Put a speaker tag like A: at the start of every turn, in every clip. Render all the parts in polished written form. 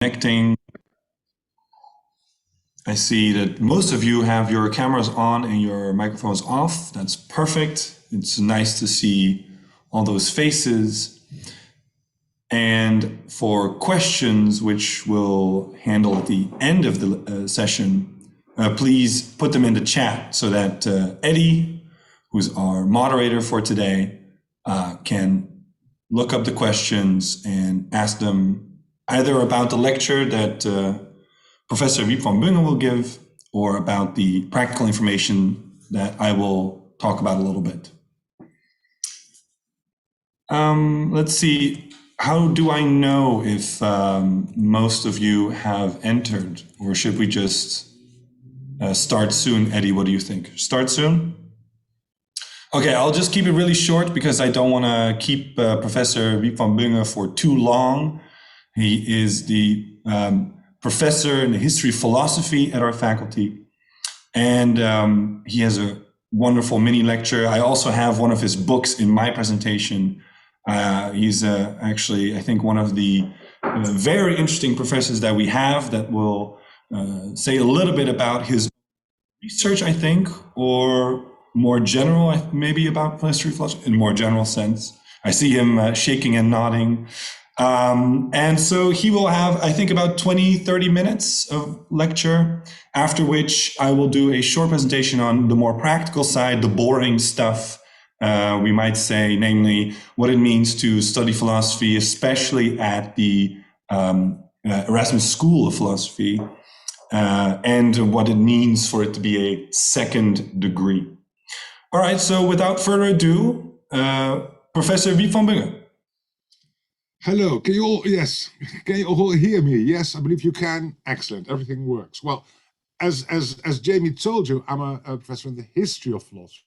A: Connecting. I see that most of you have your cameras on and your microphones off. That's perfect. It's nice to see all those faces. And for questions, which we'll handle at the end of the session, please put them in the chat so that Eddie, who's our moderator for today, can look up the questions and ask them either about the lecture that Professor Wiep van Bungen will give, or about the practical information that I will talk about a little bit. Let's see, how do I know if most of you have entered, or should we just start soon? Eddie, what do you think? Start soon? Okay, I'll just keep it really short because I don't want to keep Professor Wiep van Bungen for too long. He is the professor in the history of philosophy at our faculty. And he has a wonderful mini lecture. I also have one of his books in my presentation. He's actually, I think, one of the very interesting professors that we have that will say a little bit about his research, I think, or more general, maybe about history of philosophy in a more general sense. I see him shaking and nodding. And so he will have, I think, about 20-30 minutes of lecture, after which I will do a short presentation on the more practical side, the boring stuff, we might say, namely what it means to study philosophy, especially at the Erasmus School of Philosophy, and what it means for it to be a second degree. All right, so without further ado, Professor Wiep van Bungen.
B: Hello, can you all hear me? Yes, I believe you can. Excellent, everything works. Well, as Jamie told you, I'm a professor in the history of philosophy.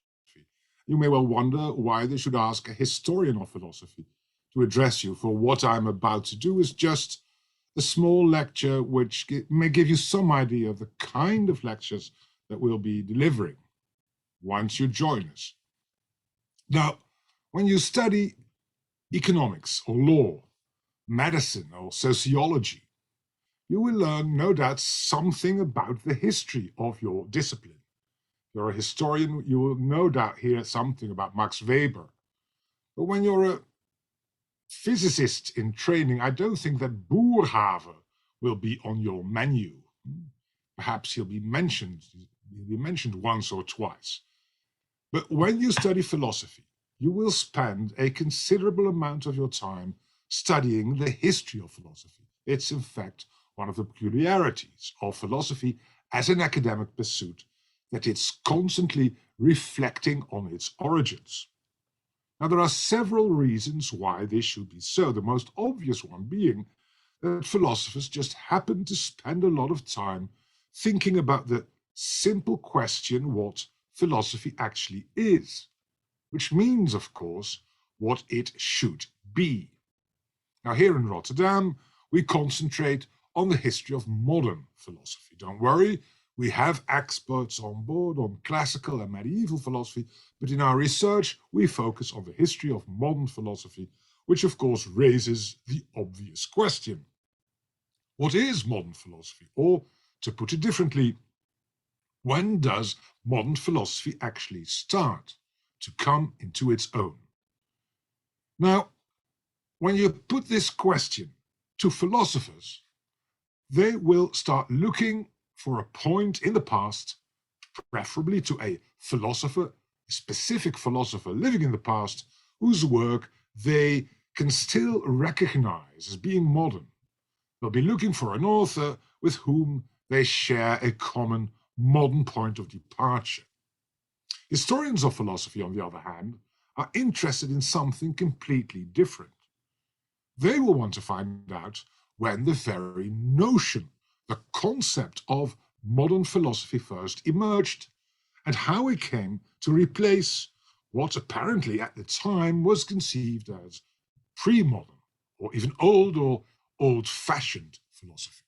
B: You may well wonder why they should ask a historian of philosophy to address you, for what I'm about to do is just a small lecture which may give you some idea of the kind of lectures that we'll be delivering once you join us. Now, when you study economics or law, medicine or sociology, you will learn, no doubt, something about the history of your discipline. If you're a historian, you will no doubt hear something about Max Weber. But when you're a physicist in training, I don't think that Boerhaave will be on your menu. Perhaps he'll be mentioned once or twice. But when you study philosophy, you will spend a considerable amount of your time studying the history of philosophy. It's, in fact, one of the peculiarities of philosophy as an academic pursuit, that it's constantly reflecting on its origins. Now, there are several reasons why this should be so, the most obvious one being that philosophers just happen to spend a lot of time thinking about the simple question what philosophy actually is, which means, of course, what it should be. Now, here in Rotterdam, we concentrate on the history of modern philosophy. Don't worry, we have experts on board on classical and medieval philosophy, but in our research, we focus on the history of modern philosophy, which of course raises the obvious question. What is modern philosophy? Or, to put it differently, when does modern philosophy actually start to come into its own? Now, when you put this question to philosophers, they will start looking for a point in the past, preferably to a philosopher, a specific philosopher living in the past, whose work they can still recognize as being modern. They'll be looking for an author with whom they share a common modern point of departure. Historians of philosophy, on the other hand, are interested in something completely different. They will want to find out when the very notion, the concept of modern philosophy first emerged, and how it came to replace what apparently at the time was conceived as pre-modern, or even old or old-fashioned philosophy.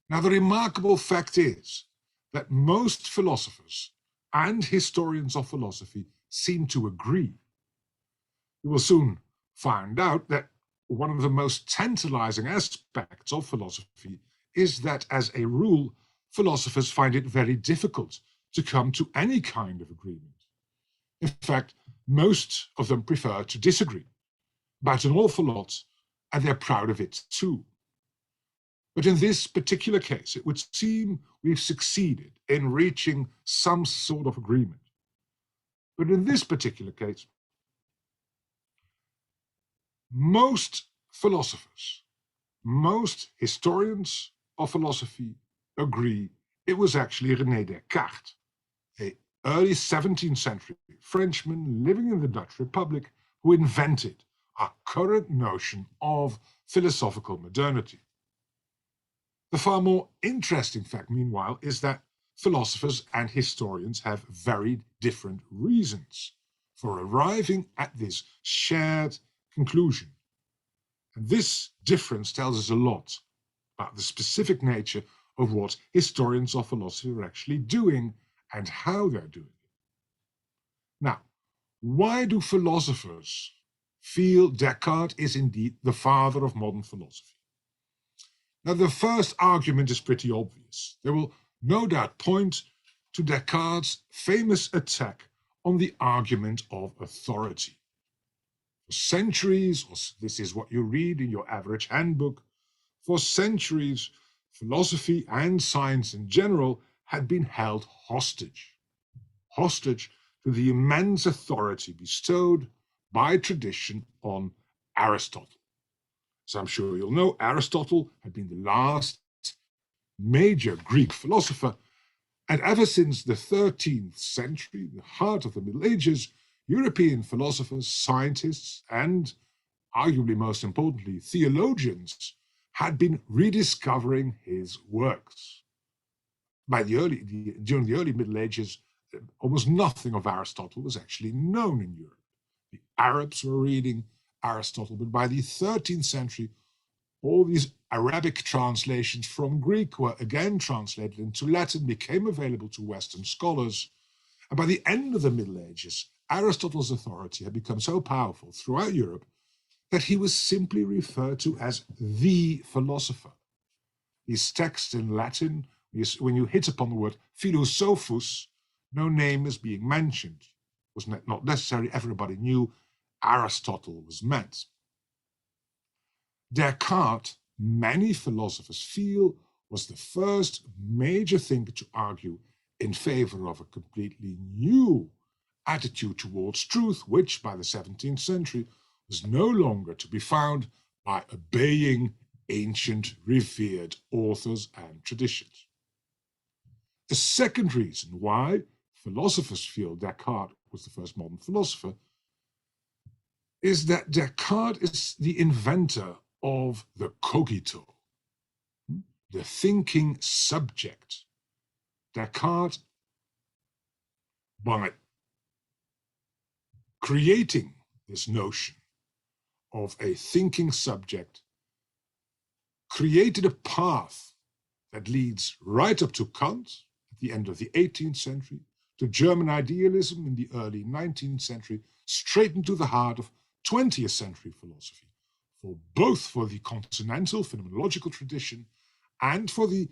B: Now, the remarkable fact is that most philosophers and historians of philosophy seem to agree. You will soon find out that one of the most tantalizing aspects of philosophy is that, as a rule, philosophers find it very difficult to come to any kind of agreement. In fact, most of them prefer to disagree about an awful lot, and they're proud of it too. But in this particular case, it would seem we've succeeded in reaching some sort of agreement. But in this particular case, most philosophers, most historians of philosophy agree it was actually René Descartes, an early 17th century Frenchman living in the Dutch Republic, who invented our current notion of philosophical modernity. The far more interesting fact, meanwhile, is that philosophers and historians have very different reasons for arriving at this shared conclusion. And this difference tells us a lot about the specific nature of what historians of philosophy are actually doing and how they're doing it. Now, why do philosophers feel Descartes is indeed the father of modern philosophy? Now, the first argument is pretty obvious. They will no doubt point to Descartes' famous attack on the argument of authority. For centuries, or this is what you read in your average handbook, for centuries, philosophy and science in general had been held hostage to the immense authority bestowed by tradition on Aristotle. As I'm sure you'll know, Aristotle had been the last major Greek philosopher, and ever since the 13th century, the heart of the Middle Ages, European philosophers, scientists, and arguably most importantly, theologians had been rediscovering his works. During the early Middle Ages, almost nothing of Aristotle was actually known in Europe. The Arabs were reading Aristotle, but by the 13th century, all these Arabic translations from Greek were again translated into Latin, became available to Western scholars. And by the end of the Middle Ages, Aristotle's authority had become so powerful throughout Europe that he was simply referred to as the philosopher. His text in Latin, when you hit upon the word philosophus, no name is being mentioned. It was not necessary, everybody knew Aristotle was meant. Descartes, many philosophers feel, was the first major thinker to argue in favor of a completely new attitude towards truth, which by the 17th century was no longer to be found by obeying ancient, revered authors and traditions. The second reason why philosophers feel Descartes was the first modern philosopher is that Descartes is the inventor of the cogito, the thinking subject. Descartes, by creating this notion of a thinking subject, created a path that leads right up to Kant at the end of the 18th century, to German idealism in the early 19th century, straight into the heart of 20th century philosophy, for the continental phenomenological tradition and for the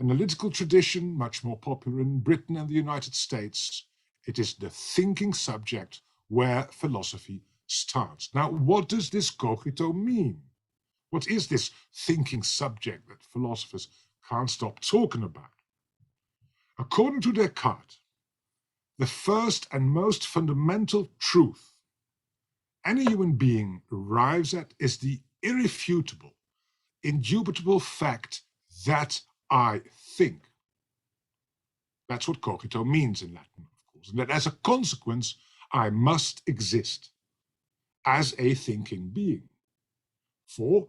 B: analytical tradition, much more popular in Britain and the United States. It is the thinking subject where philosophy starts. Now, what does this cogito mean? What is this thinking subject that philosophers can't stop talking about? According to Descartes, the first and most fundamental truth any human being arrives at is the irrefutable, indubitable fact that I think. That's what cogito means in Latin, of course, and that as a consequence, I must exist as a thinking being. For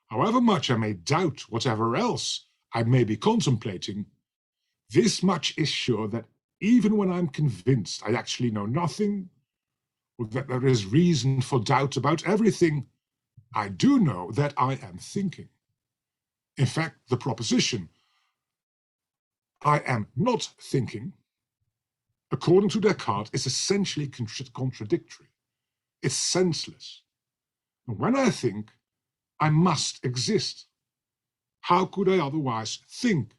B: however much I may doubt whatever else I may be contemplating, this much is sure that even when I'm convinced I actually know nothing, or that there is reason for doubt about everything, I do know that I am thinking. In fact, the proposition, I am not thinking, according to Descartes, is essentially contradictory. It's senseless. And when I think, I must exist. How could I otherwise think?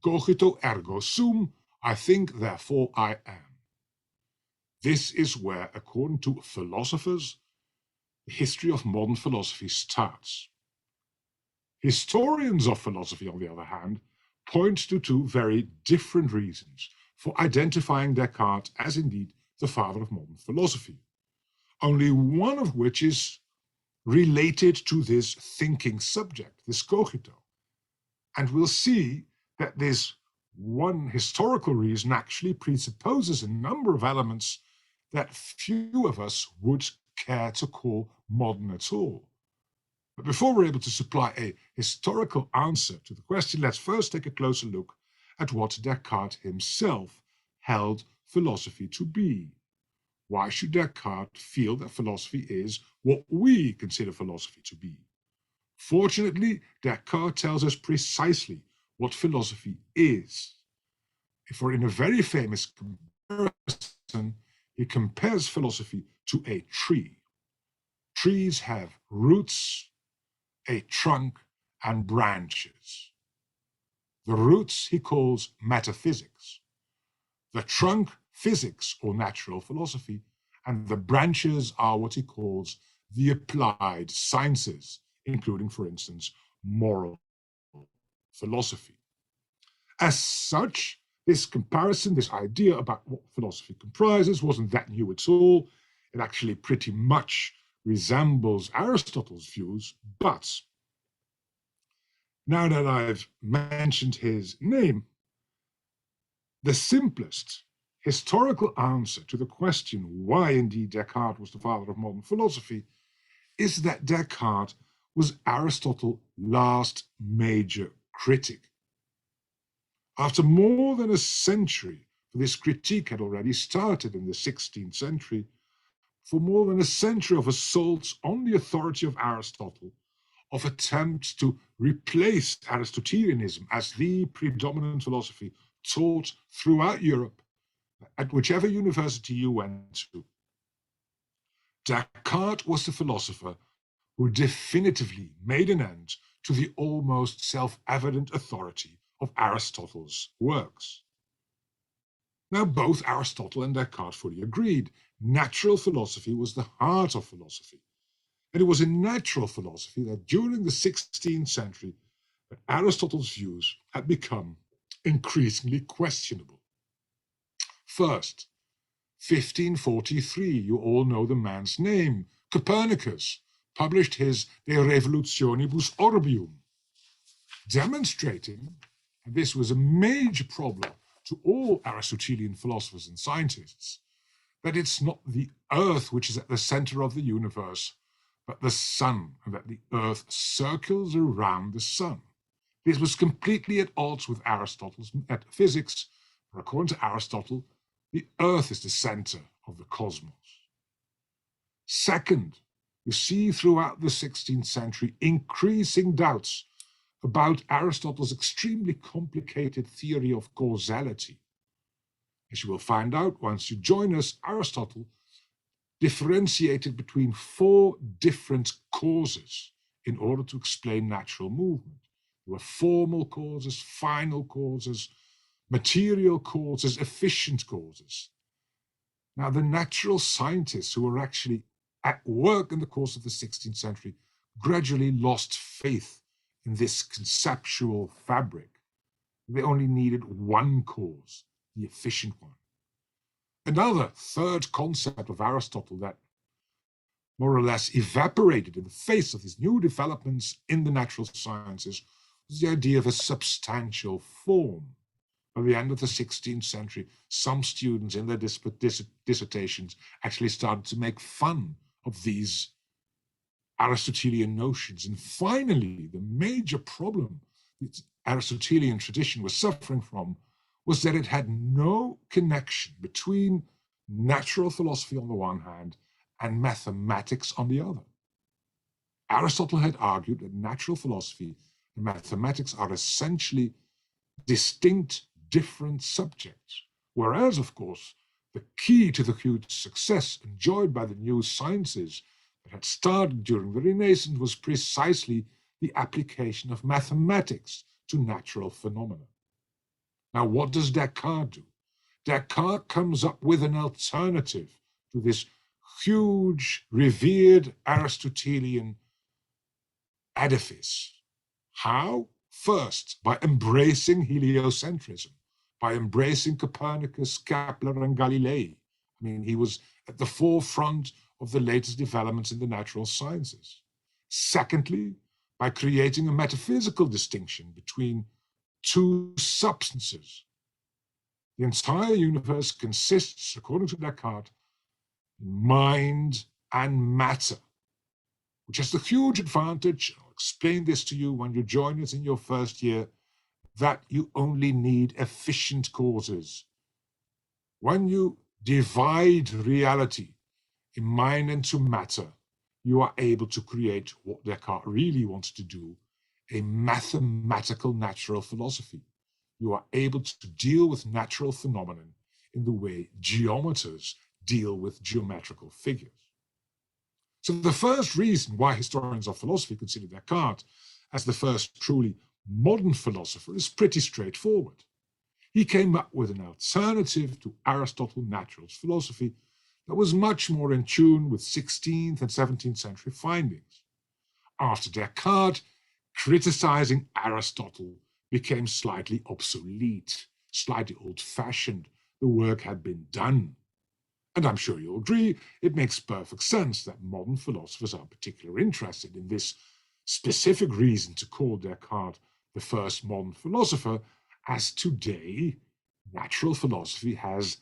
B: Cogito ergo sum, I think, therefore I am. This is where, according to philosophers, the history of modern philosophy starts. Historians of philosophy, on the other hand, point to two very different reasons for identifying Descartes as indeed the father of modern philosophy, only one of which is related to this thinking subject, this cogito. And we'll see that this one historical reason actually presupposes a number of elements that few of us would care to call modern at all. But before we're able to supply a historical answer to the question, let's first take a closer look at what Descartes himself held philosophy to be. Why should Descartes feel that philosophy is what we consider philosophy to be? Fortunately, Descartes tells us precisely what philosophy is. For in a very famous comparison, he compares philosophy to a tree. Trees have roots, a trunk, and branches. The roots he calls metaphysics, the trunk physics or natural philosophy, and the branches are what he calls the applied sciences, including, for instance, moral philosophy. As such, this comparison, this idea about what philosophy comprises, wasn't that new at all. It actually pretty much resembles Aristotle's views, but now that I've mentioned his name, the simplest historical answer to the question why indeed Descartes was the father of modern philosophy is that Descartes was Aristotle's last major critic. After more than a century, for this critique had already started in the 16th century, for more than a century of assaults on the authority of Aristotle, of attempts to replace Aristotelianism as the predominant philosophy taught throughout Europe, at whichever university you went to. Descartes was the philosopher who definitively made an end to the almost self-evident authority of Aristotle's works. Now, both Aristotle and Descartes fully agreed. Natural philosophy was the heart of philosophy. And it was in natural philosophy that during the 16th century that Aristotle's views had become increasingly questionable. First, 1543, you all know the man's name, Copernicus, published his De Revolutionibus Orbium, demonstrating, and this was a major problem to all Aristotelian philosophers and scientists, that it's not the Earth which is at the center of the universe, but the sun, and that the Earth circles around the sun. This was completely at odds with Aristotle's metaphysics, for according to Aristotle, the Earth is the center of the cosmos. Second, you see throughout the 16th century increasing doubts about Aristotle's extremely complicated theory of causality. As you will find out once you join us, Aristotle differentiated between 4 different causes in order to explain natural movement. There were formal causes, final causes, material causes, efficient causes. Now, the natural scientists who were actually at work in the course of the 16th century gradually lost faith in this conceptual fabric. They only needed one cause, the efficient one. Another third concept of Aristotle that more or less evaporated in the face of these new developments in the natural sciences was the idea of a substantial form. By the end of the 16th century, some students in their dissertations actually started to make fun of these Aristotelian notions. And finally, the major problem the Aristotelian tradition was suffering from was that it had no connection between natural philosophy on the one hand and mathematics on the other. Aristotle had argued that natural philosophy and mathematics are essentially distinct, different subjects, Whereas, of course, the key to the huge success enjoyed by the new sciences that had started during the Renaissance was precisely the application of mathematics to natural phenomena. Now, what does Descartes do? Descartes comes up with an alternative to this huge, revered Aristotelian edifice. How? First, by embracing heliocentrism, by embracing Copernicus, Kepler, and Galilei. I mean, he was at the forefront of the latest developments in the natural sciences. Secondly, by creating a metaphysical distinction between two substances. The entire universe consists, according to Descartes, mind and matter, which has the huge advantage, I'll explain this to you when you join us in your first year, that you only need efficient causes. When you divide reality in mind and to matter, you are able to create what Descartes really wants to do, a mathematical natural philosophy. You are able to deal with natural phenomena in the way geometers deal with geometrical figures. So the first reason why historians of philosophy consider Descartes as the first truly modern philosopher is pretty straightforward. He came up with an alternative to Aristotle's natural philosophy that was much more in tune with 16th and 17th century findings. After Descartes, criticizing Aristotle became slightly obsolete, slightly old-fashioned. The work had been done. And I'm sure you'll agree, it makes perfect sense that modern philosophers are particularly interested in this specific reason to call Descartes the first modern philosopher, as today natural philosophy has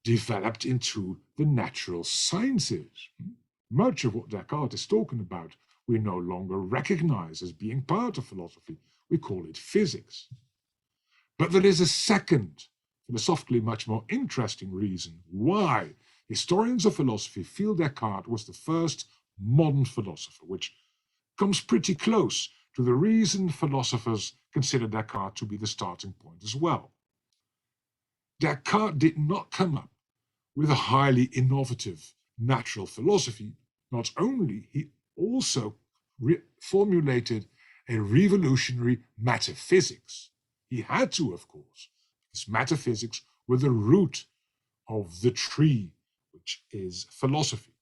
B: developed into the natural sciences. Much of what Descartes is talking about, we no longer recognize as being part of philosophy. We call it physics. But there is a second, philosophically much more interesting reason why historians of philosophy feel Descartes was the first modern philosopher, which comes pretty close to the reason philosophers consider Descartes to be the starting point as well. Descartes did not come up with a highly innovative natural philosophy. Not only, he also formulated a revolutionary metaphysics. He had to, of course, because metaphysics were the root of the tree, which is philosophy.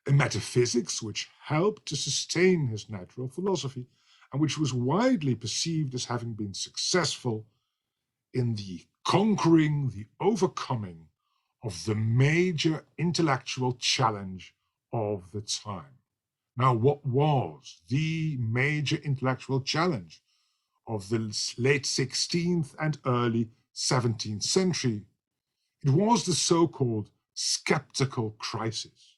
B: A metaphysics which helped to sustain his natural philosophy and which was widely perceived as having been successful in the conquering, the overcoming of the major intellectual challenge of the time. Now, what was the major intellectual challenge of the late 16th and early 17th century? It was the so-called skeptical crisis.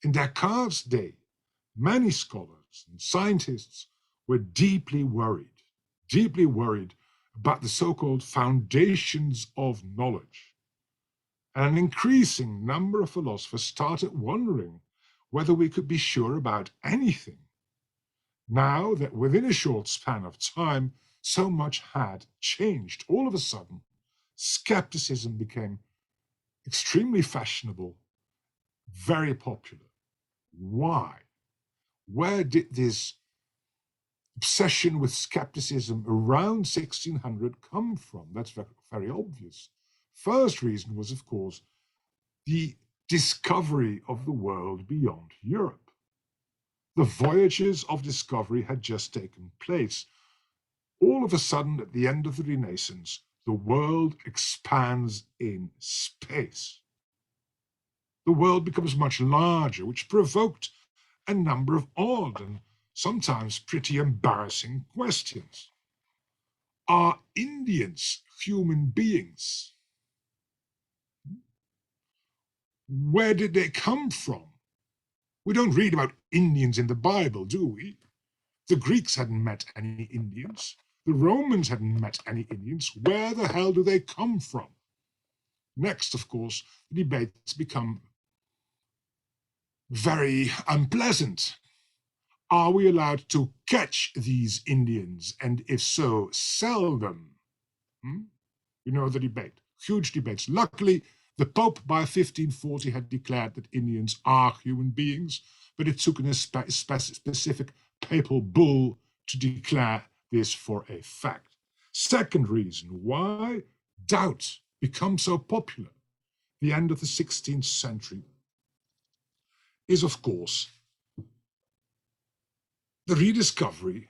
B: In Descartes' day, many scholars and scientists were deeply worried about the so-called foundations of knowledge. And an increasing number of philosophers started wondering whether we could be sure about anything. Now that within a short span of time, so much had changed, all of a sudden, skepticism became extremely fashionable, very popular. Why? Where did this obsession with skepticism around 1600 come from? That's very, very obvious. First reason was, of course, the discovery of the world beyond Europe. The voyages of discovery had just taken place. All of a sudden, at the end of the Renaissance, the world expands in space. The world becomes much larger, which provoked a number of odd and sometimes pretty embarrassing questions. Are Indians human beings? Where did they come from? We don't read about Indians in the Bible, do we? The Greeks hadn't met any Indians. The Romans hadn't met any Indians. Where the hell do they come from? Next, of course, the debates become very unpleasant. Are we allowed to catch these Indians, and if so, sell them? You know the debate, huge debates. Luckily, the Pope by 1540 had declared that Indians are human beings, but it took a specific papal bull to declare this for a fact. Second reason why doubt becomes so popular the end of the 16th century is, of course, the rediscovery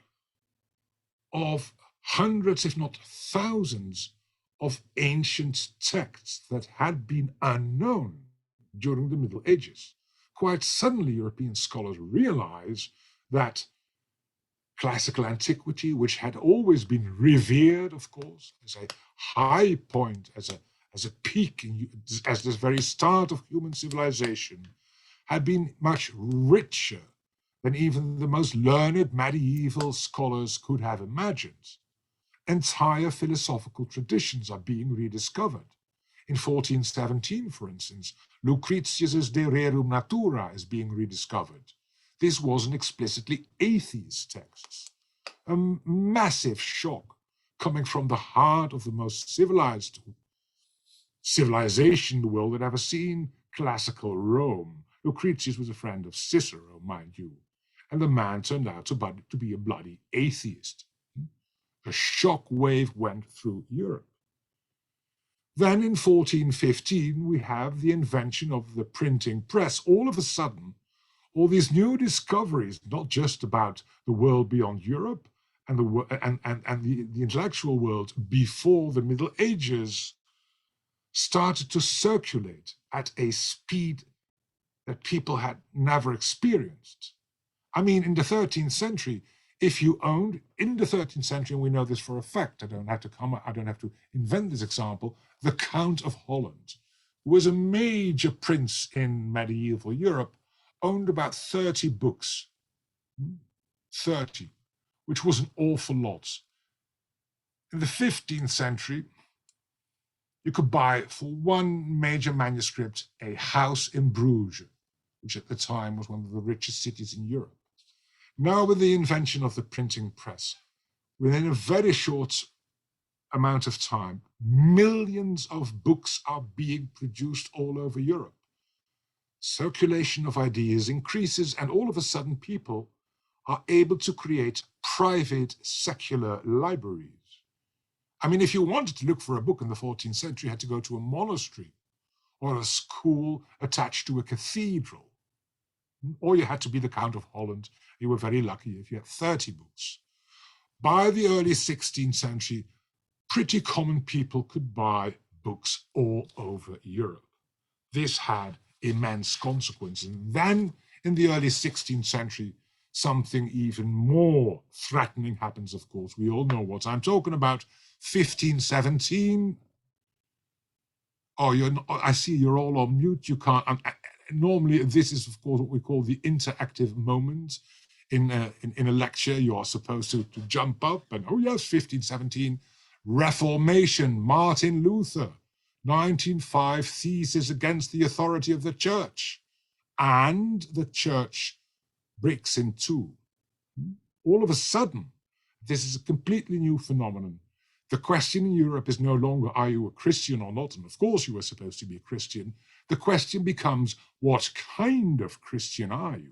B: of hundreds, if not thousands, of ancient texts that had been unknown during the Middle Ages. Quite suddenly, European scholars realize that classical antiquity, which had always been revered, of course, as a high point, as a peak, as the very start of human civilization, had been much richer than even the most learned medieval scholars could have imagined. Entire philosophical traditions are being rediscovered. In 1417, for instance, Lucretius's De Rerum Natura is being rediscovered. This was an explicitly atheist text. A massive shock coming from the heart of the most civilized civilization the world had ever seen, classical Rome. Lucretius was a friend of Cicero, mind you, and the man turned out to be a bloody atheist. A shock wave went through Europe. Then in 1415, we have the invention of the printing press. All of a sudden, all these new discoveries, not just about the world beyond Europe and the intellectual world before the Middle Ages, started to circulate at a speed that people had never experienced. I mean, in the 13th century, if you owned, in the 13th century, and we know this for a fact, I don't have to invent this example, the Count of Holland, who was a major prince in medieval Europe, owned about 30 books. 30, which was an awful lot. In the 15th century, you could buy for one major manuscript a house in Bruges, which at the time was one of the richest cities in Europe. Now, with the invention of the printing press, within a very short amount of time, millions of books are being produced all over Europe. Circulation of ideas increases, and all of a sudden people are able to create private secular libraries. I mean, if you wanted to look for a book in the 14th century, you had to go to a monastery or a school attached to a cathedral. Or you had to be the Count of Holland. You were very lucky if you had 30 books. By the early 16th century, pretty common people could buy books all over Europe. This had immense consequences. And then in the early 16th century, something even more threatening happens, of course. We all know what I'm talking about. 1517. Oh, I see you're all on mute. You can't. Normally, this is, of course, what we call the interactive moment. In a lecture, you are supposed to jump up and, oh yes, 1517, Reformation, Martin Luther, 1905, thesis against the authority of the church. And the church breaks in two. All of a sudden, this is a completely new phenomenon. The question in Europe is no longer, are you a Christian or not? And of course you are supposed to be a Christian. The question becomes, what kind of Christian are you?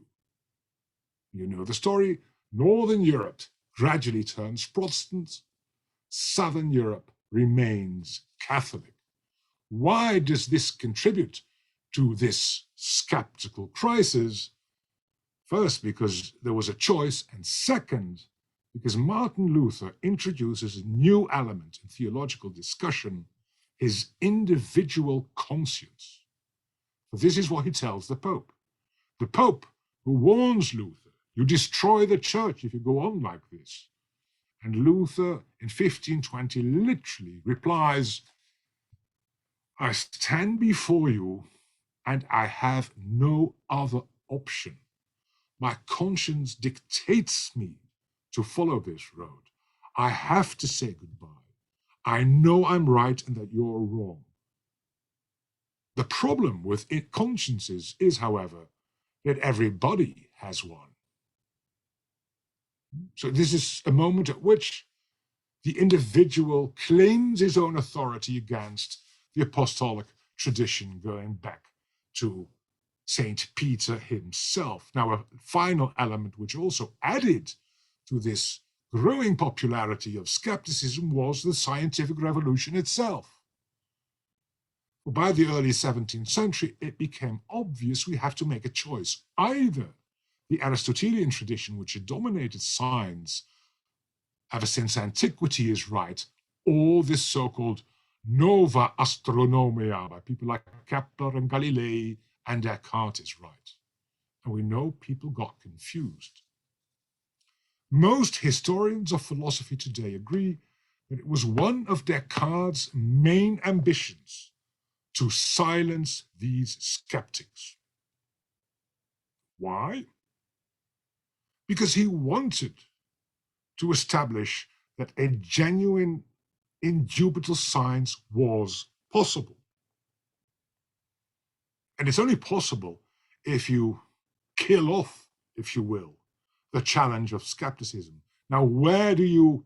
B: You know the story. Northern Europe gradually turns Protestant. Southern Europe remains Catholic. Why does this contribute to this skeptical crisis? First, because there was a choice, and second, because Martin Luther introduces a new element in theological discussion, his individual conscience. This is what he tells the Pope. The Pope, who warns Luther, you destroy the church if you go on like this. And Luther, in 1520, literally replies, I stand before you and I have no other option. My conscience dictates me to follow this road. I have to say goodbye. I know I'm right and that you're wrong. The problem with consciences is, however, that everybody has one. So this is a moment at which the individual claims his own authority against the apostolic tradition going back to Saint Peter himself. Now, a final element which also added to this growing popularity of skepticism was the scientific revolution itself. By the early 17th century, it became obvious we have to make a choice. Either the Aristotelian tradition, which had dominated science ever since antiquity, is right, or this so-called nova astronomia by people like Kepler and Galilei and Descartes is right. And we know people got confused. Most historians of philosophy today agree that it was one of Descartes' main ambitions to silence these skeptics. Why? Because he wanted to establish that a genuine, indubitable science was possible. And it's only possible if you kill off, if you will, the challenge of skepticism. Now, where do you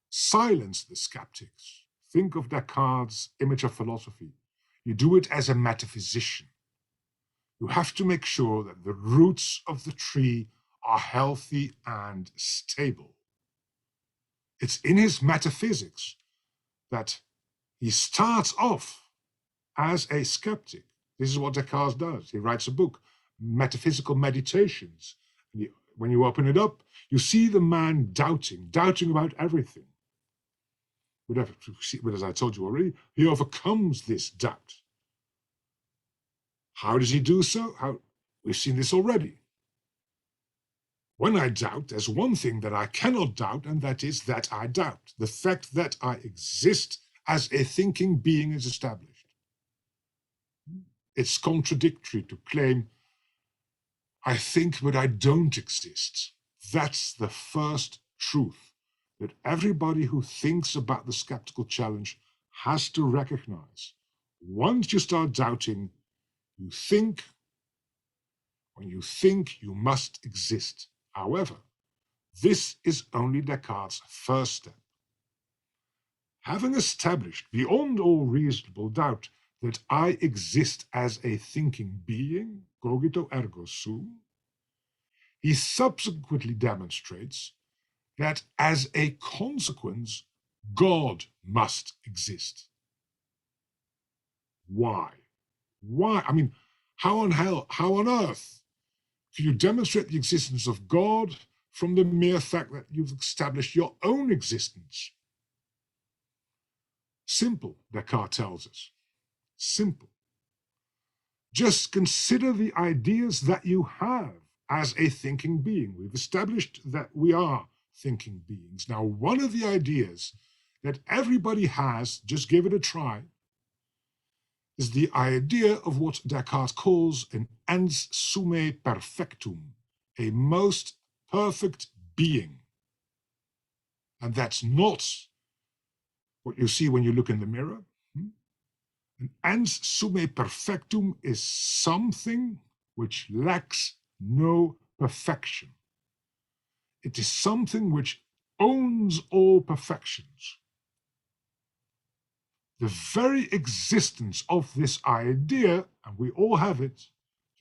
B: silence the skeptics? Think of Descartes' image of philosophy. You do it as a metaphysician. You have to make sure that the roots of the tree are healthy and stable. It's in his metaphysics that he starts off as a skeptic. This is what Descartes does. He writes a book, Metaphysical Meditations. And when you open it up, you see the man doubting about everything. But as I told you already, he overcomes this doubt. How does he do so? We've seen this already. When I doubt, there's one thing that I cannot doubt, and that is that I doubt. The fact that I exist as a thinking being is established. It's contradictory to claim, I think, but I don't exist. That's the first truth that everybody who thinks about the skeptical challenge has to recognize. Once you start doubting, you think. When you think, you must exist. However, this is only Descartes' first step. Having established beyond all reasonable doubt that I exist as a thinking being, cogito ergo sum, he subsequently demonstrates that as a consequence, God must exist. Why? Why? I mean, how on earth can you demonstrate the existence of God from the mere fact that you've established your own existence? Simple, Descartes tells us. Simple. Just consider the ideas that you have as a thinking being. We've established that we are thinking beings. Now, one of the ideas that everybody has, just give it a try, is the idea of what Descartes calls an ens summe perfectum, a most perfect being. And that's not what you see when you look in the mirror. An ens summe perfectum is something which lacks no perfection. It is something which owns all perfections. The very existence of this idea, and we all have it,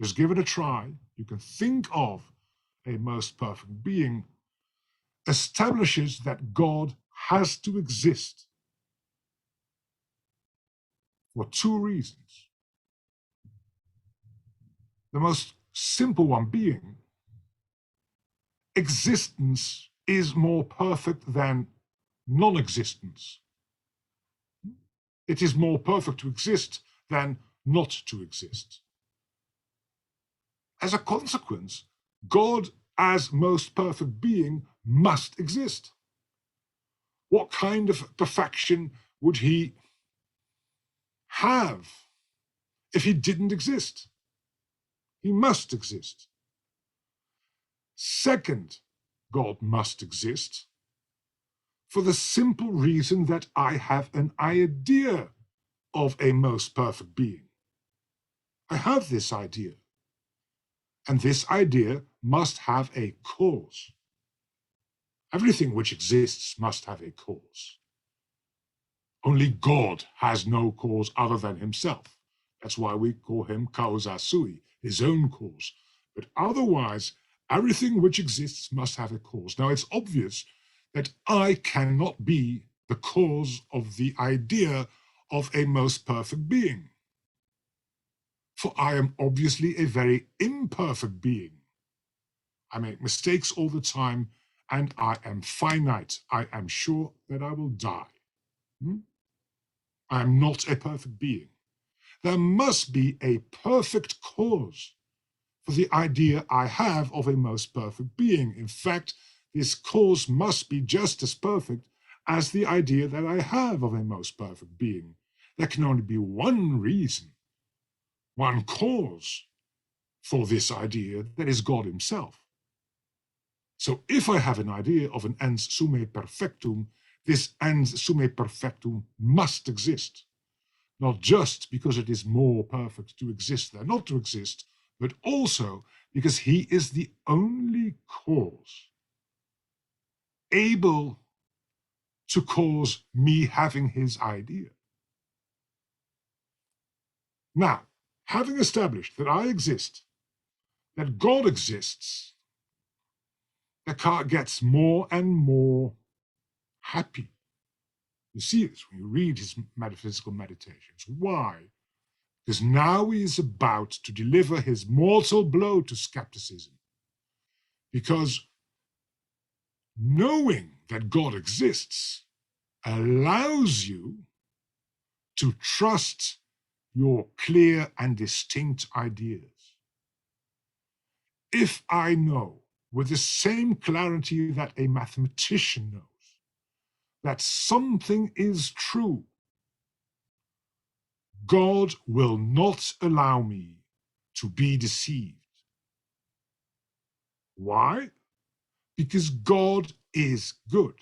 B: just give it a try, you can think of a most perfect being, establishes that God has to exist for two reasons. The most simple one being, existence is more perfect than non-existence. It is more perfect to exist than not to exist. As a consequence, God as most perfect being must exist. What kind of perfection would he have if he didn't exist? He must exist. Second, God must exist for the simple reason that I have an idea of a most perfect being. I have this idea, and this idea must have a cause. everything which exists must have a cause. Only God has no cause other than himself. That's why we call him causa sui, his own cause. But otherwise, everything which exists must have a cause. Now, it's obvious that I cannot be the cause of the idea of a most perfect being. For I am obviously a very imperfect being. I make mistakes all the time, and I am finite. I am sure that I will die. I am not a perfect being. There must be a perfect cause for the idea I have of a most perfect being. In fact, this cause must be just as perfect as the idea that I have of a most perfect being. There can only be one reason, one cause for this idea, that is God himself. So if I have an idea of an ens summe perfectum, this ens summe perfectum must exist. Not just because it is more perfect to exist than not to exist, but also because he is the only cause able to cause me having his idea. Now, having established that I exist, that God exists, Descartes gets more and more happy. You see this when you read his metaphysical meditations. Why? Because now he is about to deliver his mortal blow to skepticism. Because knowing that God exists allows you to trust your clear and distinct ideas. If I know with the same clarity that a mathematician knows that something is true, God will not allow me to be deceived. Why? Because God is good.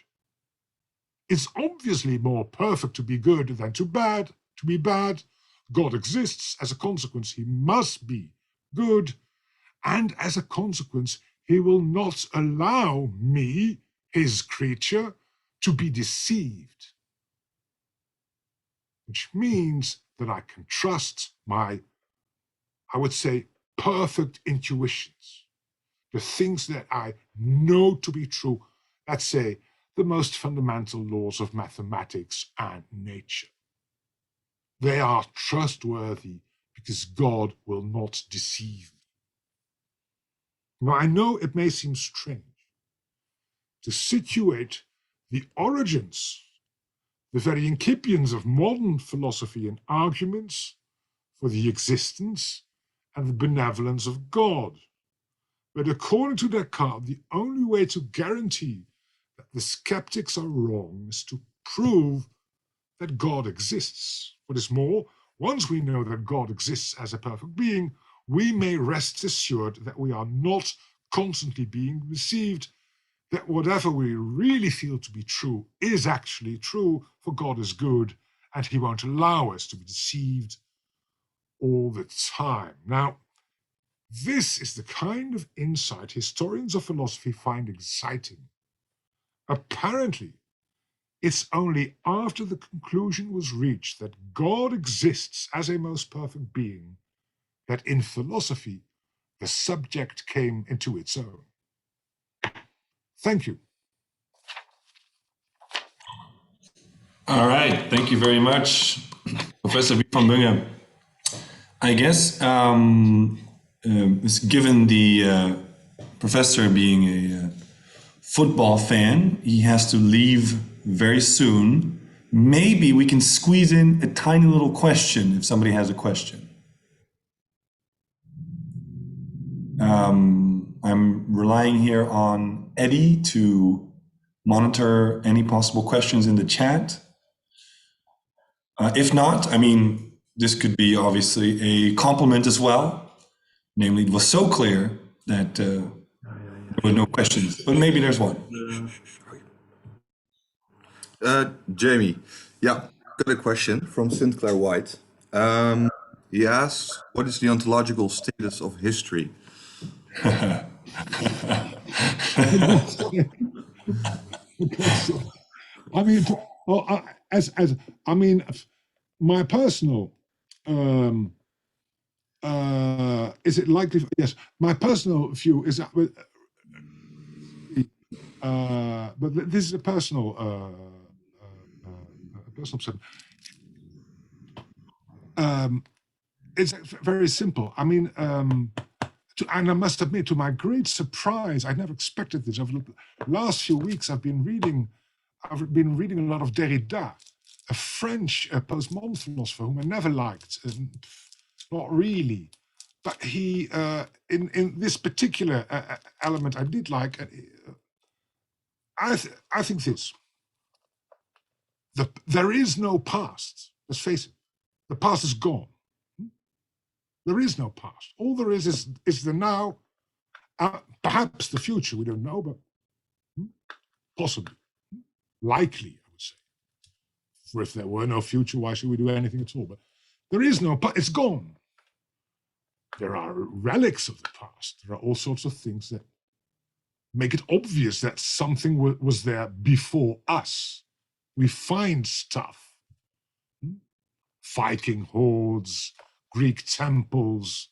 B: It's obviously more perfect to be good than to be bad. God exists. As a consequence, he must be good. And as a consequence, he will not allow me, his creature, to be deceived. Which means that I can trust my, I would say, perfect intuitions, the things that I know to be true. Let's say the most fundamental laws of mathematics and nature. They are trustworthy because God will not deceive me. Now, I know it may seem strange to situate the origins, the very incipients of modern philosophy and arguments for the existence and the benevolence of God. But according to Descartes, the only way to guarantee that the skeptics are wrong is to prove that God exists. What is more, once we know that God exists as a perfect being, we may rest assured that we are not constantly being deceived, that whatever we really feel to be true is actually true, for God is good, and he won't allow us to be deceived all the time. Now, this is the kind of insight historians of philosophy find exciting. Apparently, it's only after the conclusion was reached that God exists as a most perfect being that in philosophy the subject came into its own. Thank you.
A: All right, thank you very much, Professor V. van Bunge. I guess, given the professor being a football fan, he has to leave very soon. Maybe we can squeeze in a tiny little question if somebody has a question. I'm relying here on Eddie to monitor any possible questions in the chat. If not, I mean, this could be obviously a compliment as well. Namely, it was so clear that there were no questions, but maybe there's one.
C: Jamie, yeah, got a question from Sinclair White. He asks, what is the ontological status of history?
B: Because, I mean, as I mean, my personal is it likely? Yes, my personal view is that, but this is a personal perception. It's very simple. I mean, and I must admit, to my great surprise, I never expected this. Over the last few weeks, I've been reading a lot of Derrida, a French postmodern philosopher whom I never liked, not really. But he, in this particular element, I did like. I think this: there is no past. Let's face it, the past is gone. There is no past. All there is the now. Perhaps the future, we don't know, but possibly, likely, I would say. For if there were no future, why should we do anything at all? But there is no, it's gone. There are relics of the past. There are all sorts of things that make it obvious that something was there before us. We find stuff. Viking hordes, Greek temples.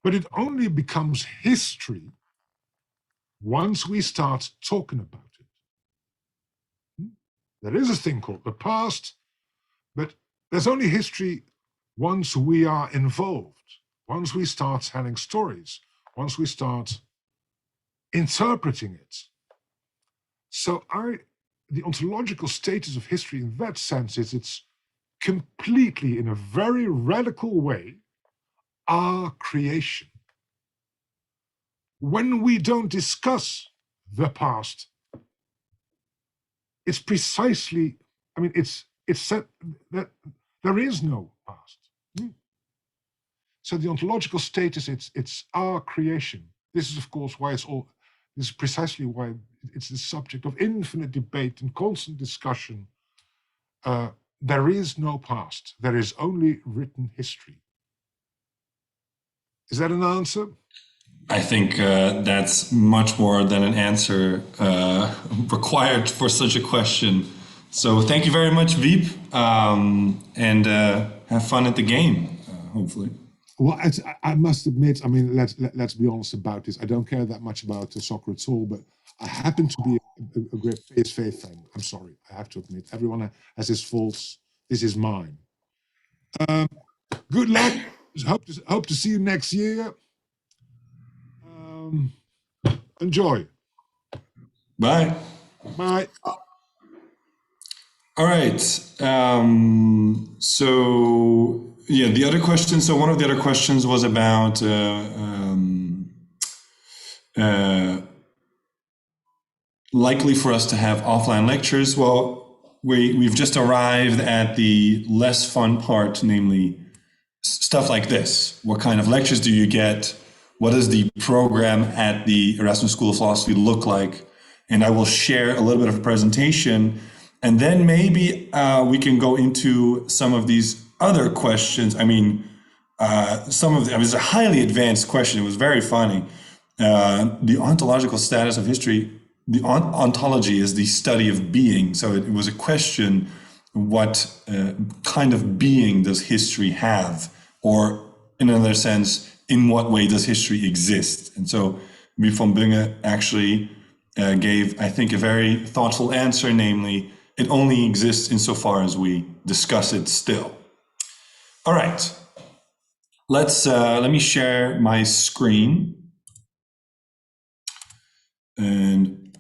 B: But it only becomes history once we start talking about it. There is a thing called the past, but there's only history once we are involved, once we start telling stories, once we start interpreting it. So the ontological status of history in that sense is it's completely, in a very radical way, our creation. When we don't discuss the past, it's precisely, I mean, it's said that there is no past. So the ontological status, it's our creation. This is, of course, why this is precisely why it's the subject of infinite debate and constant discussion. There is no past. There is only written history. Is that an answer?
A: I think that's much more than an answer required for such a question. So thank you very much, Wiep, and have fun at the game, hopefully.
B: Well, I must admit, I mean, let's be honest about this. I don't care that much about soccer at all, but I happen to be a great PSV fan. I'm sorry, I have to admit. Everyone has his faults. This is mine. Good luck. Hope to see you next year. Enjoy.
A: Bye.
B: Bye.
A: All right. So yeah, the other question. So one of the other questions was about likely for us to have offline lectures. Well, we've just arrived at the less fun part, namely stuff like this. What kind of lectures do you get? What does the program at the Erasmus School of Philosophy look like? And I will share a little bit of a presentation, and then maybe we can go into some of these other questions. I mean, it was a highly advanced question. It was very funny. The ontological status of history, the ontology is the study of being. So it was a question, what kind of being does history have? Or in another sense, in what way does history exist? And so Wiep van Bunge actually gave, I think, a very thoughtful answer, namely, it only exists insofar as we discuss it still. All right, let me share my screen. And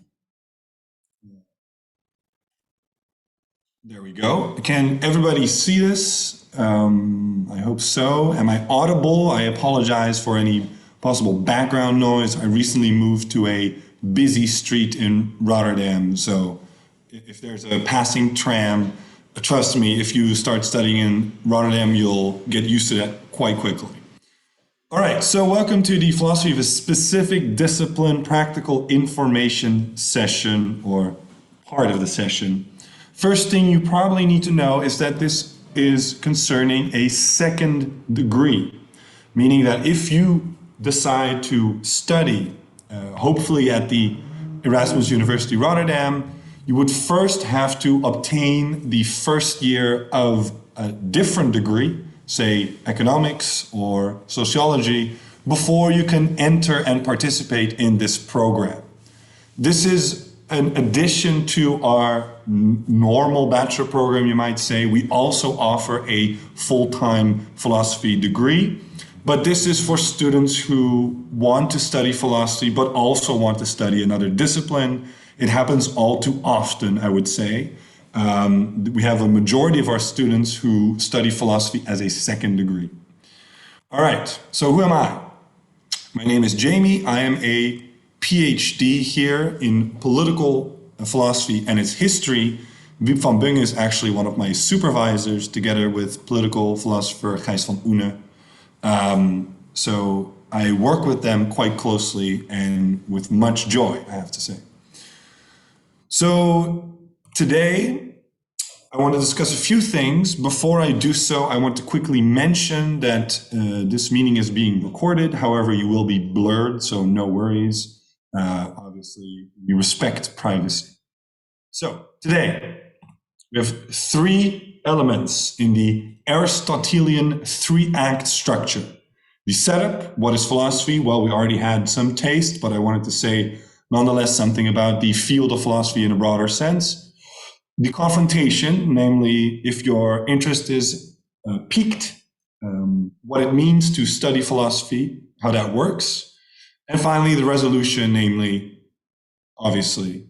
A: there we go. Can everybody see this? I hope so. Am I audible? I apologize for any possible background noise. I recently moved to a busy street in Rotterdam, so if there's a passing tram, trust me, if you start studying in Rotterdam, you'll get used to that quite quickly. All right, so welcome to the Philosophy of a Specific Discipline Practical Information session, or part of the session. First thing you probably need to know is that this is concerning a second degree, meaning that if you decide to study hopefully at the Erasmus University Rotterdam, you would first have to obtain the first year of a different degree, say economics or sociology, before you can enter and participate in this program. This is an addition to our normal bachelor program, you might say. We also offer a full-time philosophy degree, but this is for students who want to study philosophy, but also want to study another discipline. It happens all too often, I would say. We have a majority of our students who study philosophy as a second degree. All right, so who am I? My name is Jamie. I am a PhD here in political philosophy and its history. Wiep van Bunge is actually one of my supervisors, together with political philosopher Gijs van Oene. So I work with them quite closely and with much joy, I have to say. So today, I want to discuss a few things. Before I do so, I want to quickly mention that this meeting is being recorded. However, you will be blurred, so no worries. Obviously, we respect privacy. So today, we have three elements in the Aristotelian three-act structure. The setup, what is philosophy? Well, we already had some taste, but I wanted to say nonetheless something about the field of philosophy in a broader sense. The confrontation, namely, if your interest is piqued, what it means to study philosophy, how that works. And finally, the resolution, namely, obviously,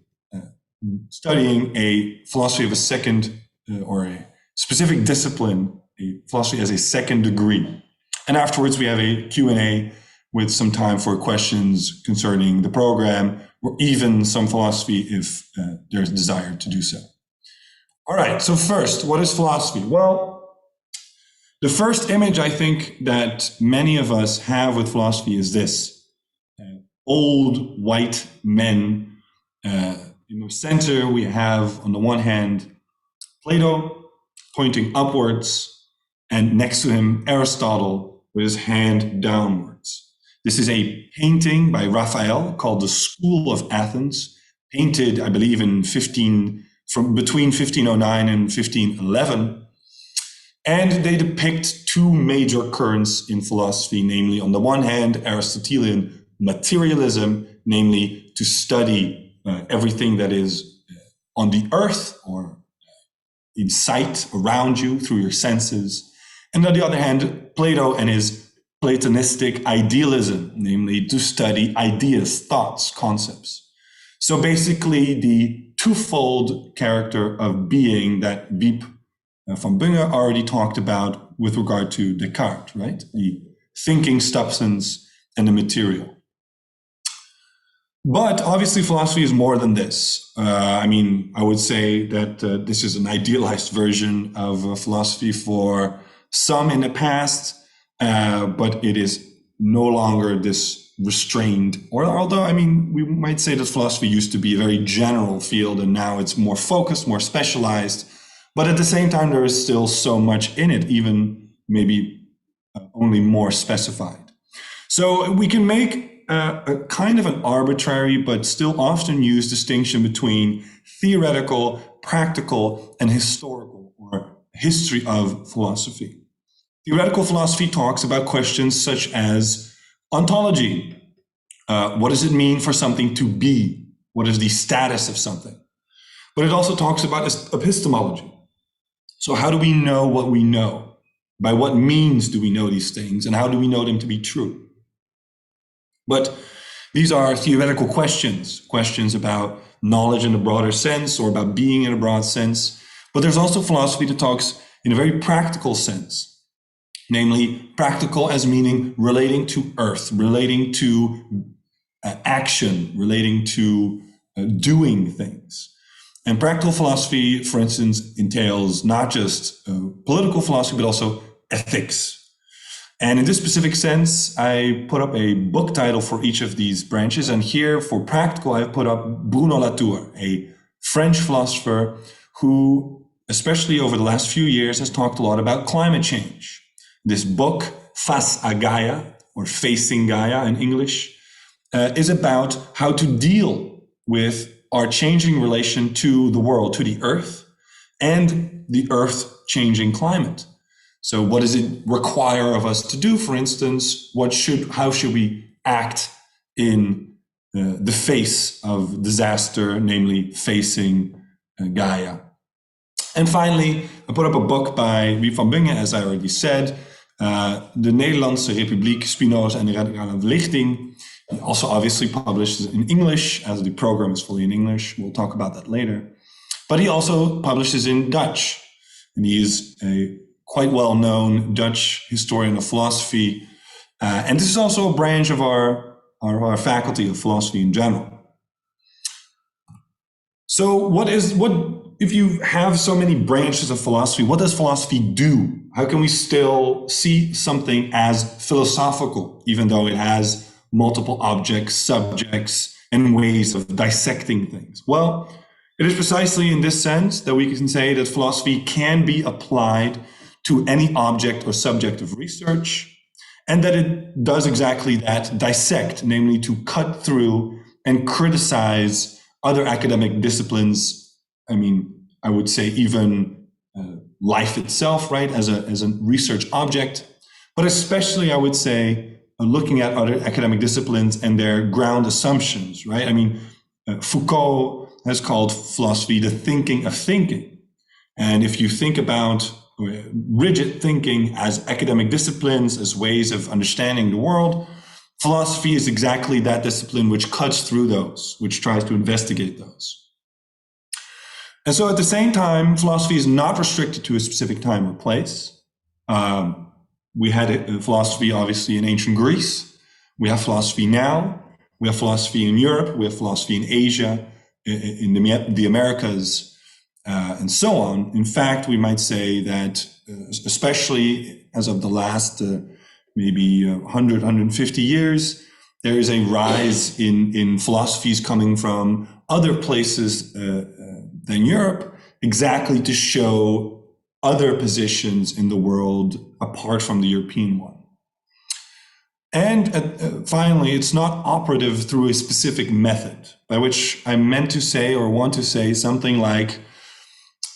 A: studying a philosophy of a second or a specific discipline, a philosophy as a second degree. And afterwards, we have a Q&A with some time for questions concerning the program, or even some philosophy if there's desire to do so. All right, so first, what is philosophy? Well, the first image I think that many of us have with philosophy is this. Old white men. In the center, we have, on the one hand, Plato pointing upwards, and next to him, Aristotle with his hand downwards. This is a painting by Raphael called The School of Athens, painted, I believe, in from between 1509 and 1511. And they depict two major currents in philosophy, namely, on the one hand, Aristotelian materialism, namely to study everything that is on the earth or in sight around you through your senses. And on the other hand, Plato and his Platonistic idealism, namely to study ideas, thoughts, concepts. So basically, the twofold character of being that Wiep van Bunge already talked about with regard to Descartes, right? The thinking substance and the material. But obviously, philosophy is more than this. I would say that this is an idealized version of philosophy for some in the past, but it is no longer this restrained, or although, we might say that philosophy used to be a very general field and now it's more focused, more specialized, but at the same time, there is still so much in it, even maybe only more specified. So we can make a kind of an arbitrary, but still often used distinction between theoretical, practical, and historical, or history of philosophy. Theoretical philosophy talks about questions such as ontology. What does it mean for something to be? What is the status of something? But it also talks about epistemology. So how do we know what we know? By what means do we know these things? And how do we know them to be true? But these are theoretical questions about knowledge in a broader sense or about being in a broad sense. But there's also philosophy that talks in a very practical sense. Namely, practical as meaning relating to earth, relating to action, relating to doing things. And practical philosophy, for instance, entails not just political philosophy, but also ethics. And in this specific sense, I put up a book title for each of these branches. And here for practical, I've put up Bruno Latour, a French philosopher who, especially over the last few years, has talked a lot about climate change. This book, Face à Gaia, or Facing Gaia in English, is about how to deal with our changing relation to the world, to the earth, and the earth changing climate. So what does it require of us to do? For instance, how should we act in the face of disaster, namely facing Gaia? And finally, I put up a book by Wie van Bingen, as I already said, De Nederlandse Republiek, Spinoza en de Radicale Verlichting. He also obviously published in English, as the program is fully in English. We'll talk about that later. But he also publishes in Dutch. And he is a quite well-known Dutch historian of philosophy. And this is also a branch of our faculty of philosophy in general. So if you have so many branches of philosophy, what does philosophy do? How can we still see something as philosophical, even though it has multiple objects, subjects, and ways of dissecting things? Well, it is precisely in this sense that we can say that philosophy can be applied to any object or subject of research, and that it does exactly that, dissect, namely to cut through and criticize other academic disciplines. I mean, I would say even life itself, right, as a research object, but especially I would say looking at other academic disciplines and their ground assumptions, right? I mean, Foucault has called philosophy the thinking of thinking. And if you think about rigid thinking as academic disciplines, as ways of understanding the world, philosophy is exactly that discipline which cuts through those, which tries to investigate those. And so at the same time, philosophy is not restricted to a specific time or place. We had philosophy, obviously, in ancient Greece. We have philosophy now. We have philosophy in Europe. We have philosophy in Asia, in the Americas, and so on. In fact, we might say that, especially as of the last maybe 100, 150 years, there is a rise in philosophies coming from other places than Europe, exactly to show other positions in the world apart from the European one. And finally, it's not operative through a specific method, by which I meant to say or want to say something like,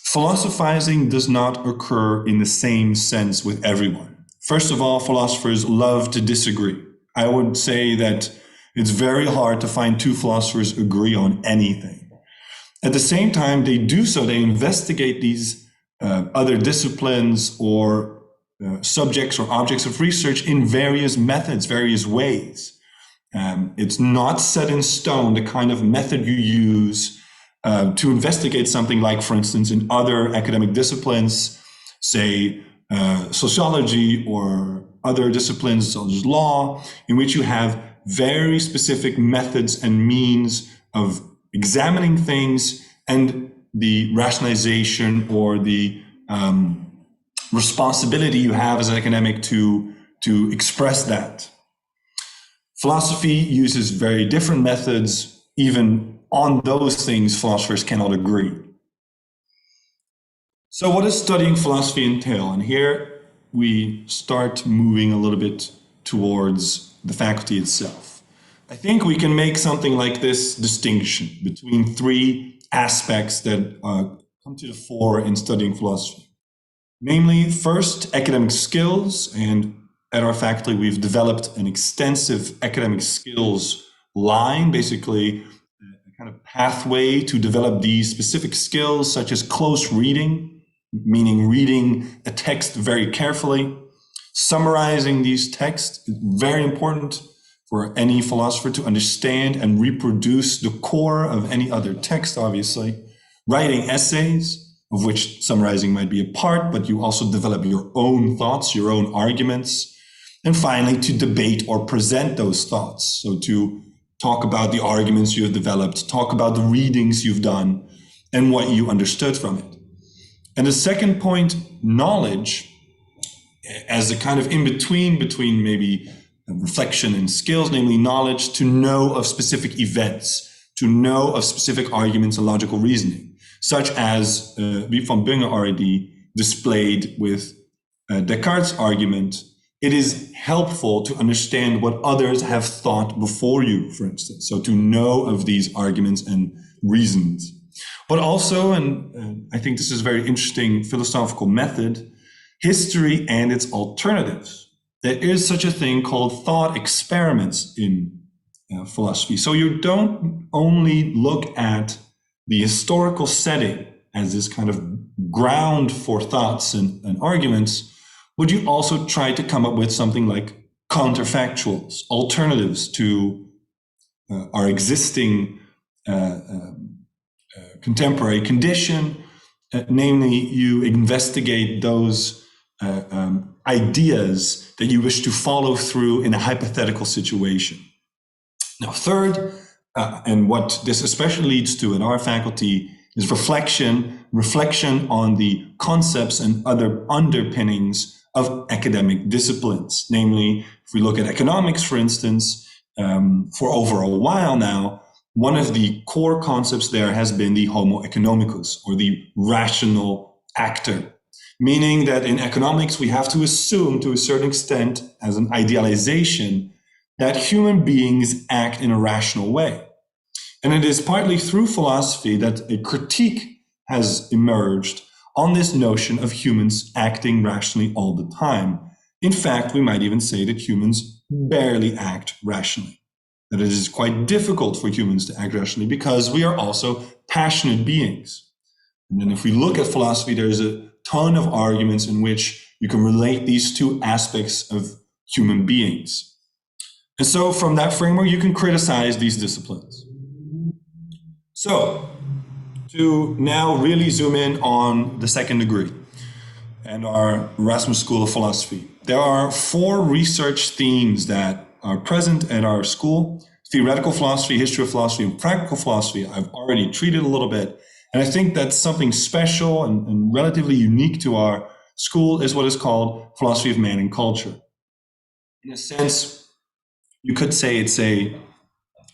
A: philosophizing does not occur in the same sense with everyone. First of all, philosophers love to disagree. I would say that it's very hard to find two philosophers agree on anything. At the same time, they do so, they investigate these other disciplines or subjects or objects of research in various methods, various ways. It's not set in stone, the kind of method you use to investigate something like, for instance, in other academic disciplines, say sociology or other disciplines such as law, in which you have very specific methods and means of examining things and the rationalization or the responsibility you have as an academic to express that. Philosophy uses very different methods. Even on those things, philosophers cannot agree. So what does studying philosophy entail? And here we start moving a little bit towards the faculty itself. I think we can make something like this distinction between three aspects that come to the fore in studying philosophy. Namely, first, academic skills, and at our faculty, we've developed an extensive academic skills line, basically a kind of pathway to develop these specific skills, such as close reading, meaning reading a text very carefully, summarizing these texts, very important for any philosopher to understand and reproduce the core of any other text, obviously, writing essays, of which summarizing might be a part, but you also develop your own thoughts, your own arguments. And finally, to debate or present those thoughts. So to talk about the arguments you have developed, talk about the readings you've done, and what you understood from it. And the second point, knowledge, as a kind of in-between between maybe reflection and skills, namely knowledge to know of specific events, to know of specific arguments and logical reasoning, such as Wie van Bingen already displayed with Descartes' argument it is helpful to understand what others have thought before you, for instance. So to know of these arguments and reasons. But also, and I think this is a very interesting philosophical method, history and its alternatives. There is such a thing called thought experiments in philosophy. So you don't only look at the historical setting as this kind of ground for thoughts and arguments, but you also try to come up with something like counterfactuals, alternatives to our existing contemporary condition. Namely, you investigate those ideas that you wish to follow through in a hypothetical situation. Now, third, and what this especially leads to in our faculty is reflection on the concepts and other underpinnings of academic disciplines. Namely, if we look at economics, for instance, for over a while now, one of the core concepts there has been the homo economicus, or the rational actor. Meaning that in economics, we have to assume to a certain extent, as an idealization, that human beings act in a rational way. And it is partly through philosophy that a critique has emerged on this notion of humans acting rationally all the time. In fact, we might even say that humans barely act rationally. That it is quite difficult for humans to act rationally because we are also passionate beings. And then if we look at philosophy, there's a ton of arguments in which you can relate these two aspects of human beings. And so from that framework, you can criticize these disciplines. So to now really zoom in on the second degree and our Erasmus School of Philosophy, there are 4 research themes that are present at our school: theoretical philosophy, history of philosophy, and practical philosophy. I've already treated a little bit. And I think that's something special and relatively unique to our school is what is called philosophy of man and culture. In a sense, you could say it's a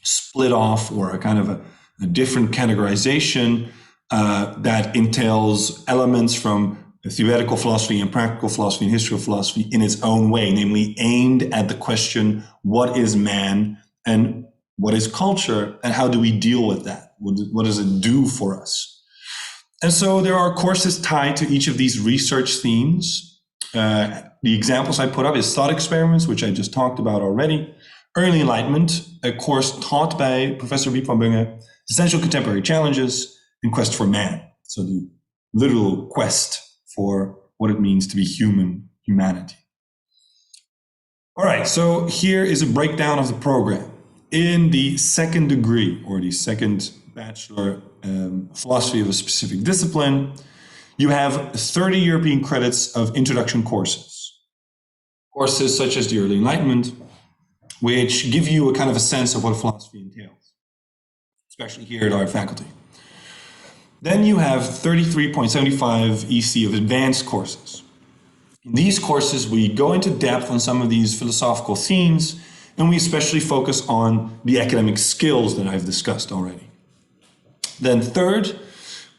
A: split off or a kind of a different categorization that entails elements from theoretical philosophy and practical philosophy and history of philosophy in its own way, namely aimed at the question, what is man and what is culture and how do we deal with that? What does it do for us? And so there are courses tied to each of these research themes. The examples I put up is thought experiments, which I just talked about already. Early Enlightenment, a course taught by Professor Wiep van Bunge, Essential Contemporary Challenges, and Quest for Man. So the literal quest for what it means to be humanity. All right, so here is a breakdown of the program. In the second degree, or the second bachelor philosophy of a specific discipline, you have 30 European credits of introduction courses. Courses such as the Early Enlightenment, which give you a kind of a sense of what philosophy entails, especially here at our faculty. Then you have 33.75 EC of advanced courses. In these courses, we go into depth on some of these philosophical themes, and we especially focus on the academic skills that I've discussed already. Then third,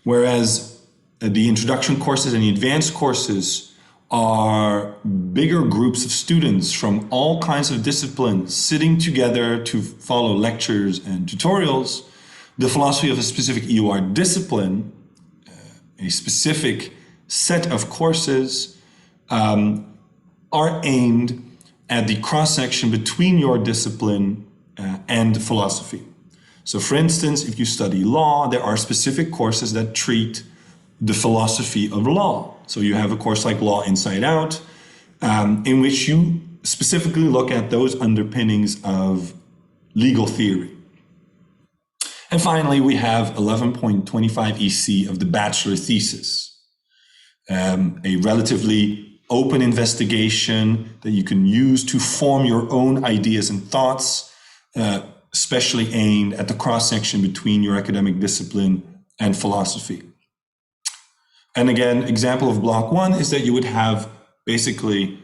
A: whereas the introduction courses and the advanced courses are bigger groups of students from all kinds of disciplines sitting together to follow lectures and tutorials, the philosophy of a specific EOR discipline, a specific set of courses, are aimed at the cross-section between your discipline and philosophy. So for instance, if you study law, there are specific courses that treat the philosophy of law. So you have a course like Law Inside Out, in which you specifically look at those underpinnings of legal theory. And finally, we have 11.25 EC of the bachelor thesis, a relatively open investigation that you can use to form your own ideas and thoughts, especially aimed at the cross-section between your academic discipline and philosophy. And again, example of block 1 is that you would have basically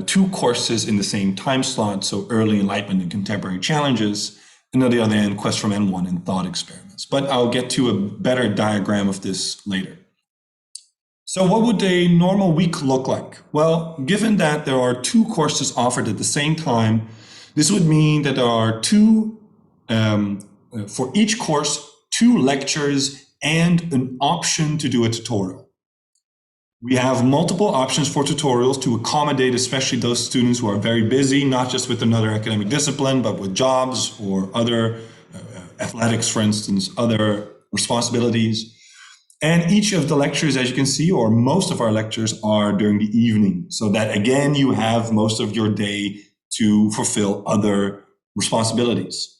A: 2 courses in the same time slot, so Early Enlightenment and Contemporary Challenges, and on the other hand, Quest from N1 and Thought Experiments. But I'll get to a better diagram of this later. So what would a normal week look like? Well, given that there are 2 courses offered at the same time, this would mean that there are for each course, 2 lectures and an option to do a tutorial. We have multiple options for tutorials to accommodate especially those students who are very busy, not just with another academic discipline, but with jobs or other athletics, for instance, other responsibilities. And each of the lectures, as you can see, or most of our lectures are during the evening. So that again, you have most of your day to fulfill other responsibilities.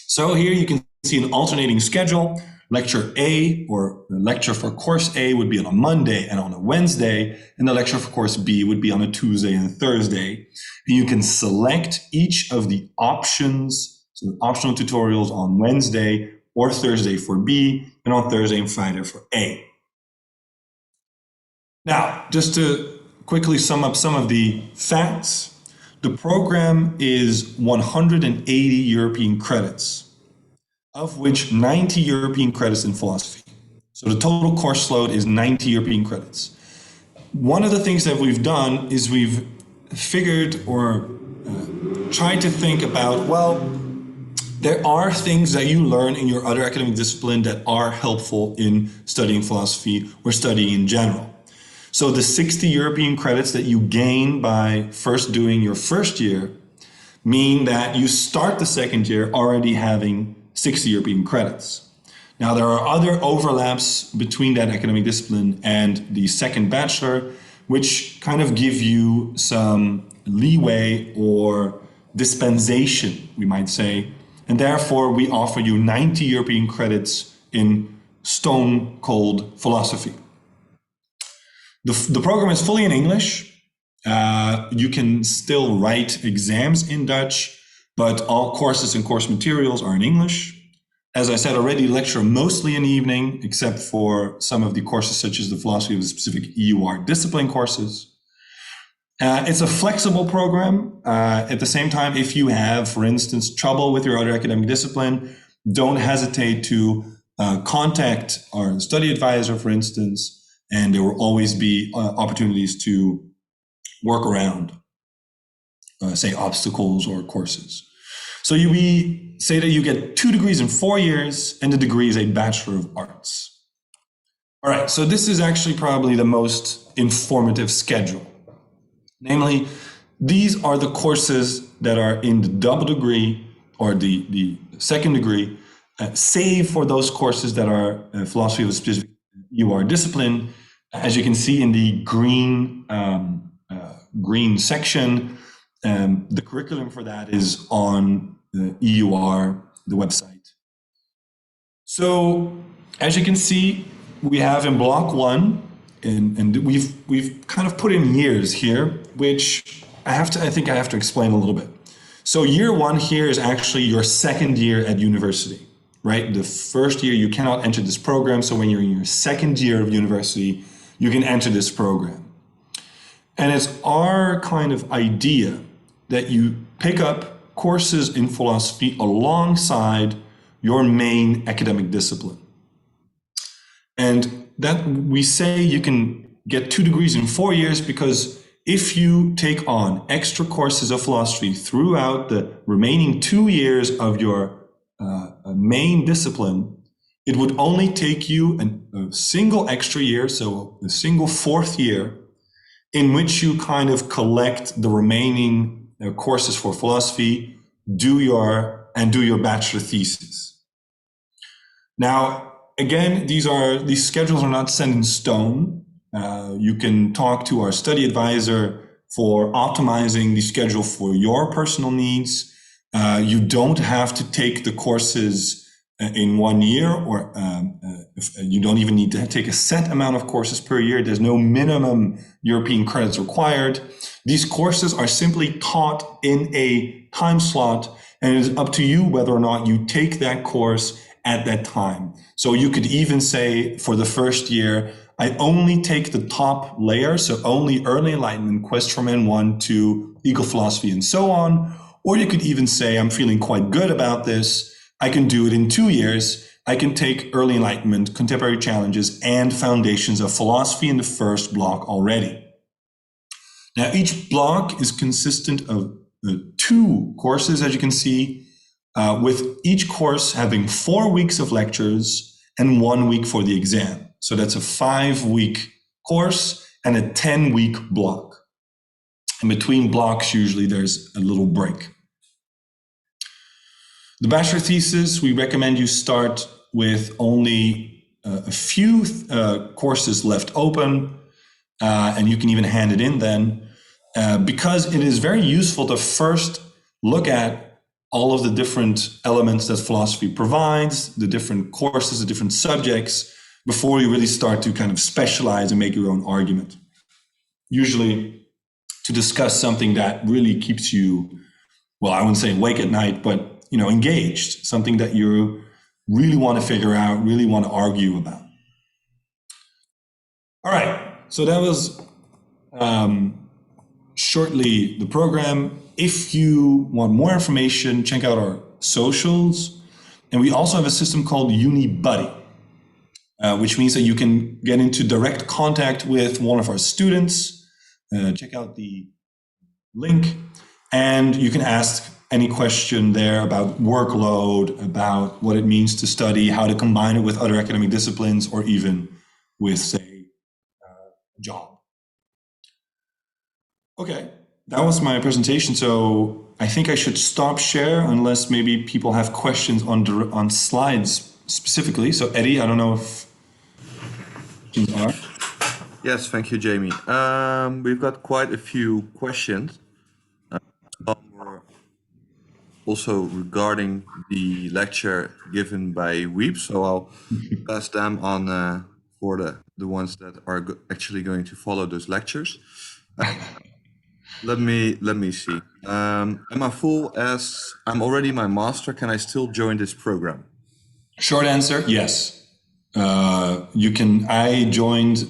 A: So here you can see an alternating schedule. Lecture A or the lecture for course A would be on a Monday and on a Wednesday, and the lecture for course B would be on a Tuesday and a Thursday. And you can select each of the options, so the optional tutorials on Wednesday or Thursday for B, and on Thursday and Friday for A. Now, just to quickly sum up some of the facts, the program is 180 European credits, of which 90 European credits in philosophy. So the total course load is 90 European credits. One of the things that we've done is we've figured or tried to think about, well, there are things that you learn in your other academic discipline that are helpful in studying philosophy or studying in general. So the 60 European credits that you gain by first doing your first year mean that you start the second year already having 60 European credits. Now, there are other overlaps between that academic discipline and the second bachelor, which kind of give you some leeway or dispensation, we might say. And therefore, we offer you 90 European credits in stone cold philosophy. The program is fully in English. You can still write exams in Dutch, but all courses and course materials are in English. As I said already, lecture mostly in the evening, except for some of the courses such as the philosophy of the specific EUR discipline courses. It's a flexible program. At the same time, if you have, for instance, trouble with your other academic discipline, don't hesitate to contact our study advisor, for instance, and there will always be opportunities to work around, say, obstacles or courses. So we say that you get 2 degrees in 4 years, and the degree is a Bachelor of Arts. All right, so this is actually probably the most informative schedule. Namely, these are the courses that are in the double degree or the second degree, save for those courses that are philosophy of a specific EUR discipline. As you can see in the green section, the curriculum for that is on EUR, the website. So as you can see, we have in block 1, and we've kind of put in years here, which I think I have to explain a little bit. So year 1 here is actually your second year at university, right? The first year you cannot enter this program. So when you're in your second year of university, you can enter this program. And it's our kind of idea that you pick up courses in philosophy alongside your main academic discipline. And that we say you can get 2 degrees in 4 years because if you take on extra courses of philosophy throughout the remaining 2 years of your main discipline, it would only take you a single extra year, so a single 4th year, in which you kind of collect the remaining courses for philosophy, do your bachelor thesis. Now, again, these schedules are not set in stone. You can talk to our study advisor for optimizing the schedule for your personal needs. You don't have to take the courses in 1 year, or you don't even need to take a set amount of courses per year. There's no minimum European credits required. These courses are simply taught in a time slot, and it is up to you whether or not you take that course at that time. So you could even say for the first year, I only take the top layer, so only early enlightenment, quest from N1 to legal philosophy and so on. Or you could even say, I'm feeling quite good about this. I can do it in 2 years, I can take Early Enlightenment, Contemporary Challenges, and Foundations of Philosophy in the first block already. Now, each block is consistent of 2 courses, as you can see, with each course having 4 weeks of lectures and 1 week for the exam. So that's a 5-week course and a 10-week block. In between blocks, usually there's a little break. The bachelor thesis, we recommend you start with only a few courses left open, and you can even hand it in then, because it is very useful to first look at all of the different elements that philosophy provides, the different courses, the different subjects, before you really start to kind of specialize and make your own argument. Usually to discuss something that really keeps you, well, I wouldn't say awake at night, but engaged, something that you really want to figure out, really want to argue about. All right, so that was shortly the program. If you want more information, check out our socials. And we also have a system called UniBuddy, which means that you can get into direct contact with one of our students. Check out the link, and you can ask any question there about workload, about what it means to study, how to combine it with other academic disciplines, or even with, say, a job. Okay, that was my presentation. So I think I should stop share unless maybe people have questions on slides specifically. So Eddie, I don't know if you are.
C: Yes, thank you, Jamie. We've got quite a few questions. Also regarding the lecture given by Weep, so I'll pass them on for the ones that are actually going to follow those lectures. Let me see. Emma Fool asks, I'm already my master. Can I still join this program?
A: Short answer, yes. You can. I joined.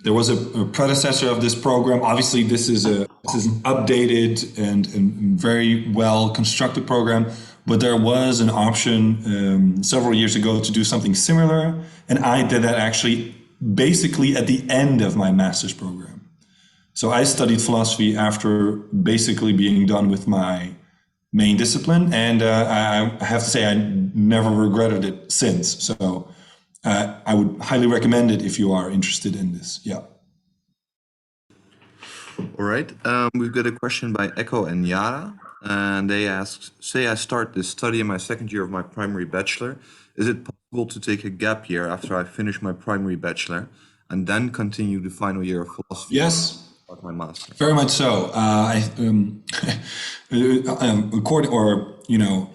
A: There was a predecessor of this program. Obviously, this is an updated and very well constructed program. But there was an option several years ago to do something similar, and I did that actually basically at the end of my master's program. So I studied philosophy after basically being done with my main discipline, and I have to say I never regretted it since. So I would highly recommend it if you are interested in this. Yeah.
C: All right. We've got a question by Echo and Yara, and they ask, say I start this study in my second year of my primary bachelor. Is it possible to take a gap year after I finish my primary bachelor and then continue the final year of philosophy?
A: Yes.
C: My master.
A: Very much so. According, or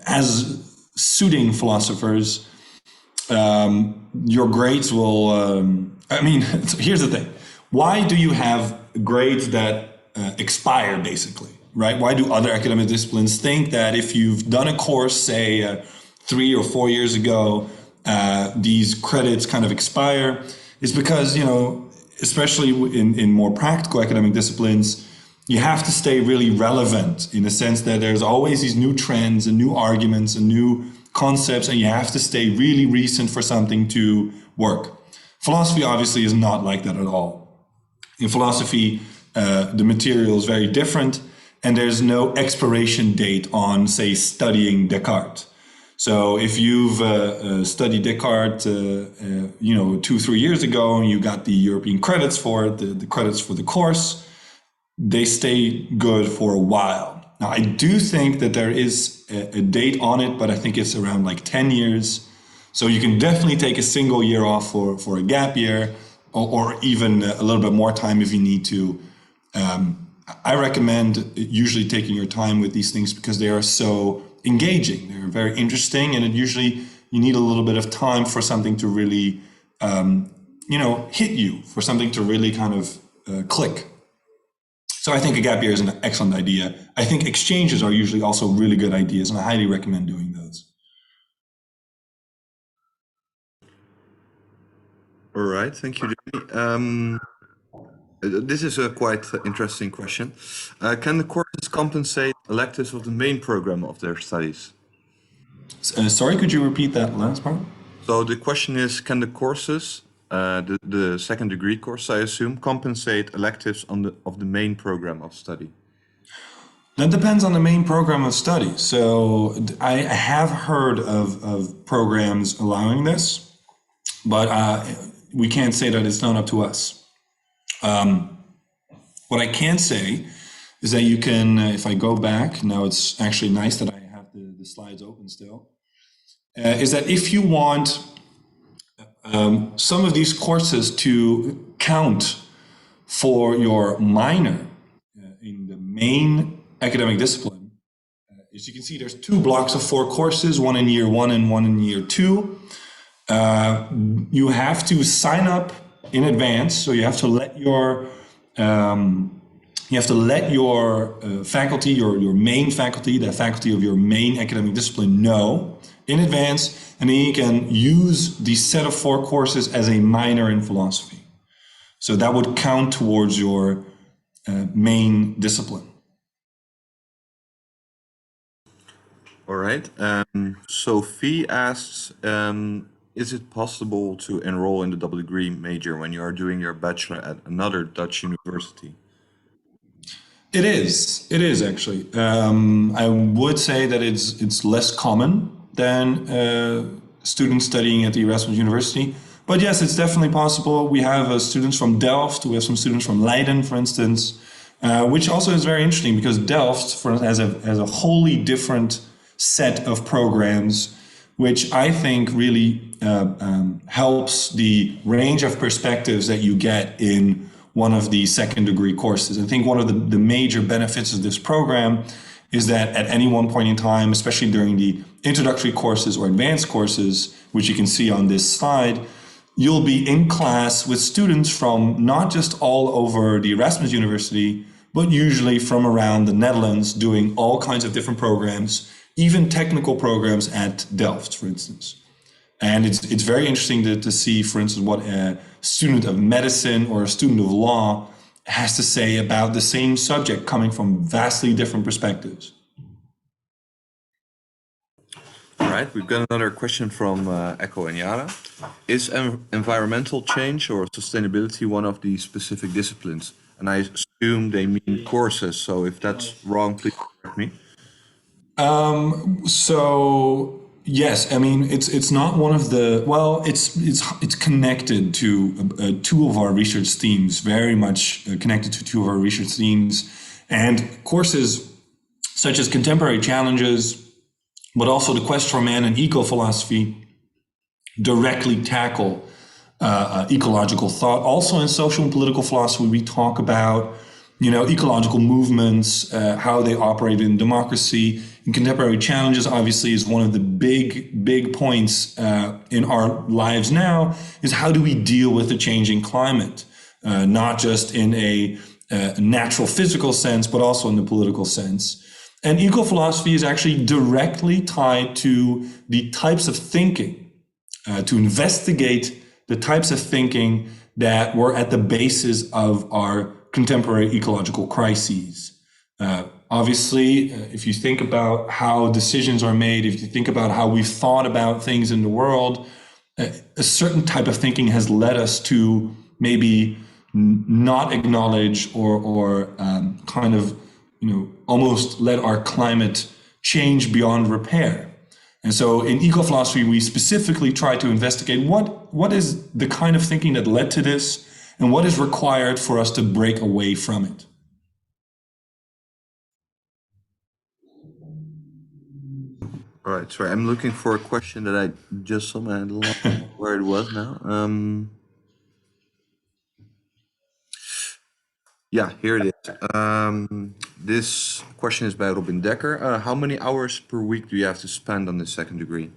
A: as suiting philosophers, your grades will. Here's the thing: why do you have grades that expire, basically? Right? Why do other academic disciplines think that if you've done a course, say 3 or 4 years ago, these credits kind of expire? It's because especially in more practical academic disciplines, you have to stay really relevant in the sense that there's always these new trends and new arguments and new concepts, and you have to stay really recent for something to work. Philosophy obviously is not like that at all. In philosophy, the material is very different, and there's no expiration date on, say, studying Descartes. So if you've studied Descartes, 2-3 years ago, and you got the European credits for it, the credits for the course, they stay good for a while. Now, I do think that there is a date on it, but I think it's around like 10 years. So you can definitely take a single year off for a gap year, or even a little bit more time if you need to. I recommend usually taking your time with these things because they are so engaging. They're very interesting, and usually you need a little bit of time for something to really, hit you, for something to really kind of click. So I think a gap year is an excellent idea. I think exchanges are usually also really good ideas, and I highly recommend doing those.
C: All right, thank you, Jamie. This is a quite interesting question. Can the courses compensate electives of the main program of their studies?
A: Sorry, could you repeat that last part?
C: So the question is, can the courses, the second degree course, I assume, compensate electives of the main program of study?
A: That depends on the main program of study. So I have heard of programs allowing this, but we can't say that it's not up to us. What I can say is that you can, if I go back, now it's actually nice that I have the slides open still, is that if you want some of these courses to count for your minor in the main academic discipline, as you can see, there's two blocks of 4 courses, one in year 1 and one in year 2. You have to sign up in advance, so you have to let your faculty, your main faculty, the faculty of your main academic discipline, know in advance, and then you can use the set of 4 courses as a minor in philosophy. So that would count towards your main discipline.
C: All right. Sophie asks, is it possible to enroll in the double degree major when you are doing your bachelor at another Dutch university?
A: It is actually. I would say that it's less common than students studying at the Erasmus University. But yes, it's definitely possible. We have students from Delft, we have some students from Leiden, for instance, which also is very interesting because Delft has a wholly different set of programs, which I think really helps the range of perspectives that you get in one of the second degree courses. I think one of the major benefits of this program is that at any one point in time, especially during the introductory courses or advanced courses, which you can see on this slide, you'll be in class with students from not just all over the Erasmus University, but usually from around the Netherlands doing all kinds of different programs, even technical programs at Delft, for instance. And it's very interesting to see, for instance, what a student of medicine or a student of law has to say about the same subject coming from vastly different perspectives.
C: All right, we've got another question from Echo and Yara. Is environmental change or sustainability one of the specific disciplines? And I assume they mean courses, so if that's wrong, please correct me.
A: So yes, I mean it's not one of the, well, it's connected to 2 of our research themes, very much connected to 2 of our research themes, and courses such as contemporary challenges, but also the quest for man and eco-philosophy directly tackle ecological thought. Also in social and political philosophy, we talk about, ecological movements, how they operate in democracy. And contemporary challenges, obviously, is one of the big points in our lives now, is how do we deal with the changing climate, not just in a natural physical sense, but also in the political sense. And eco-philosophy is actually directly tied to the types of thinking, to investigate the types of thinking that were at the basis of our contemporary ecological crises. Obviously, if you think about how decisions are made, if you think about how we've thought about things in the world, a certain type of thinking has led us to maybe not acknowledge or kind of, almost let our climate change beyond repair. And so in eco-philosophy, we specifically try to investigate what is the kind of thinking that led to this and what is required for us to break away from it.
C: All right, sorry, I'm looking for a question that I just saw, man. I don't know where it was now. Yeah, here it is. This question is by Robin Dekker. How many hours per week do you have to spend on the second degree?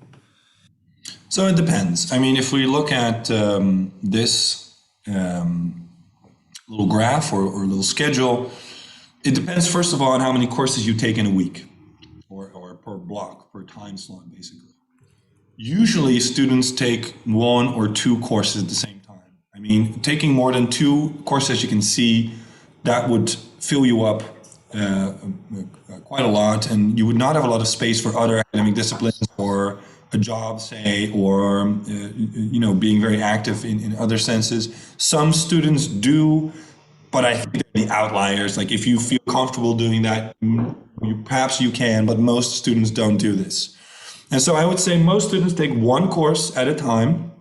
A: So it depends. I mean, if we look at this little graph or little schedule, it depends, first of all, on how many courses you take in a week or per block, per time slot, basically. Usually students take 1 or 2 courses at the same time. I mean, taking more than 2 courses, you can see, that would fill you up quite a lot, and you would not have a lot of space for other academic disciplines or a job, say, or being very active in other senses. Some students do, but I think they're the outliers. Like if you feel comfortable doing that, perhaps you can, but most students don't do this. And so I would say most students take one course at a time,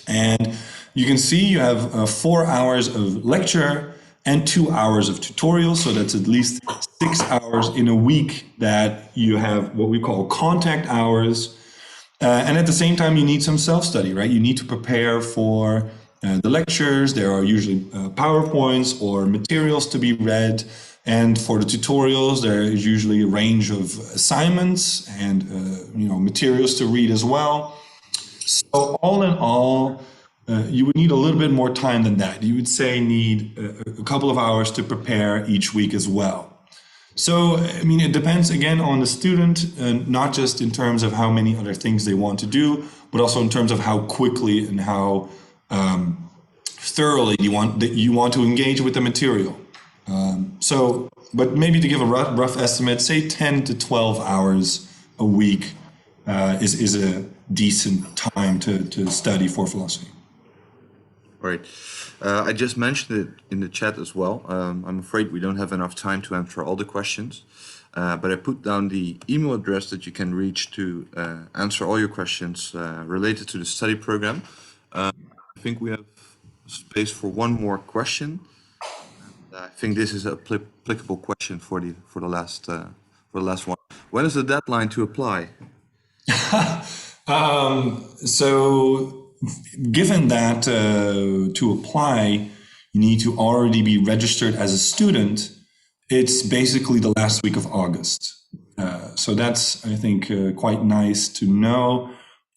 A: and you can see you have 4 hours of lecture and 2 hours of tutorials. So that's at least 6 hours in a week that you have what we call contact hours. And at the same time, you need some self-study, right? You need to prepare for the lectures. There are usually PowerPoints or materials to be read. And for the tutorials, there is usually a range of assignments and materials to read as well. So all in all, you would need a little bit more time than that. You would say need a couple of hours to prepare each week as well. So, I mean, it depends again on the student, not just in terms of how many other things they want to do, but also in terms of how quickly and how thoroughly you want to engage with the material. But maybe to give a rough estimate, say 10 to 12 hours a week is a decent time to study for philosophy.
C: Right. I just mentioned it in the chat as well. I'm afraid we don't have enough time to answer all the questions, but I put down the email address that you can reach to answer all your questions related to the study program. I think we have space for one more question. I think this is an applicable question for the last one. When is the deadline to apply?
A: So given that to apply, you need to already be registered as a student, it's basically the last week of August. So that's, I think, quite nice to know.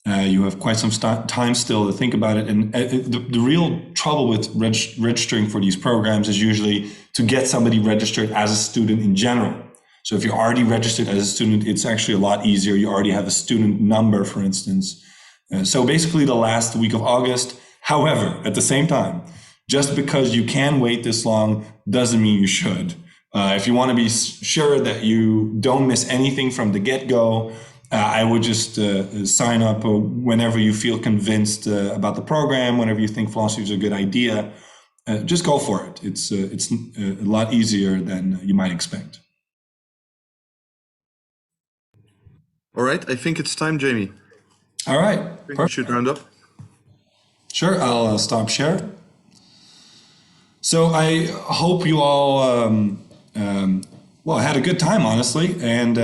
A: You have quite some time still to think about it. And the real trouble with registering for these programs is usually to get somebody registered as a student in general. So if you're already registered as a student, it's actually a lot easier. You already have a student number, for instance. So basically the last week of August. However, at the same time, just because you can wait this long doesn't mean you should. If you want to be sure that you don't miss anything from the get-go, I would just sign up whenever you feel convinced about the program, whenever you think philosophy is a good idea. Just go for it. It's a lot easier than you might expect.
C: All right, I think it's time, Jamie.
A: All right.
C: I think we should round up.
A: Sure, I'll stop share. So I hope you all had a good time, honestly, and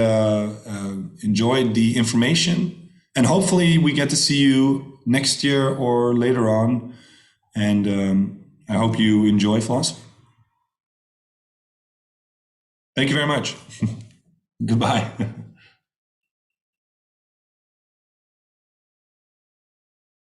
A: enjoyed the information. And hopefully we get to see you next year or later on. And I hope you enjoy philosophy. Thank you very much. Goodbye.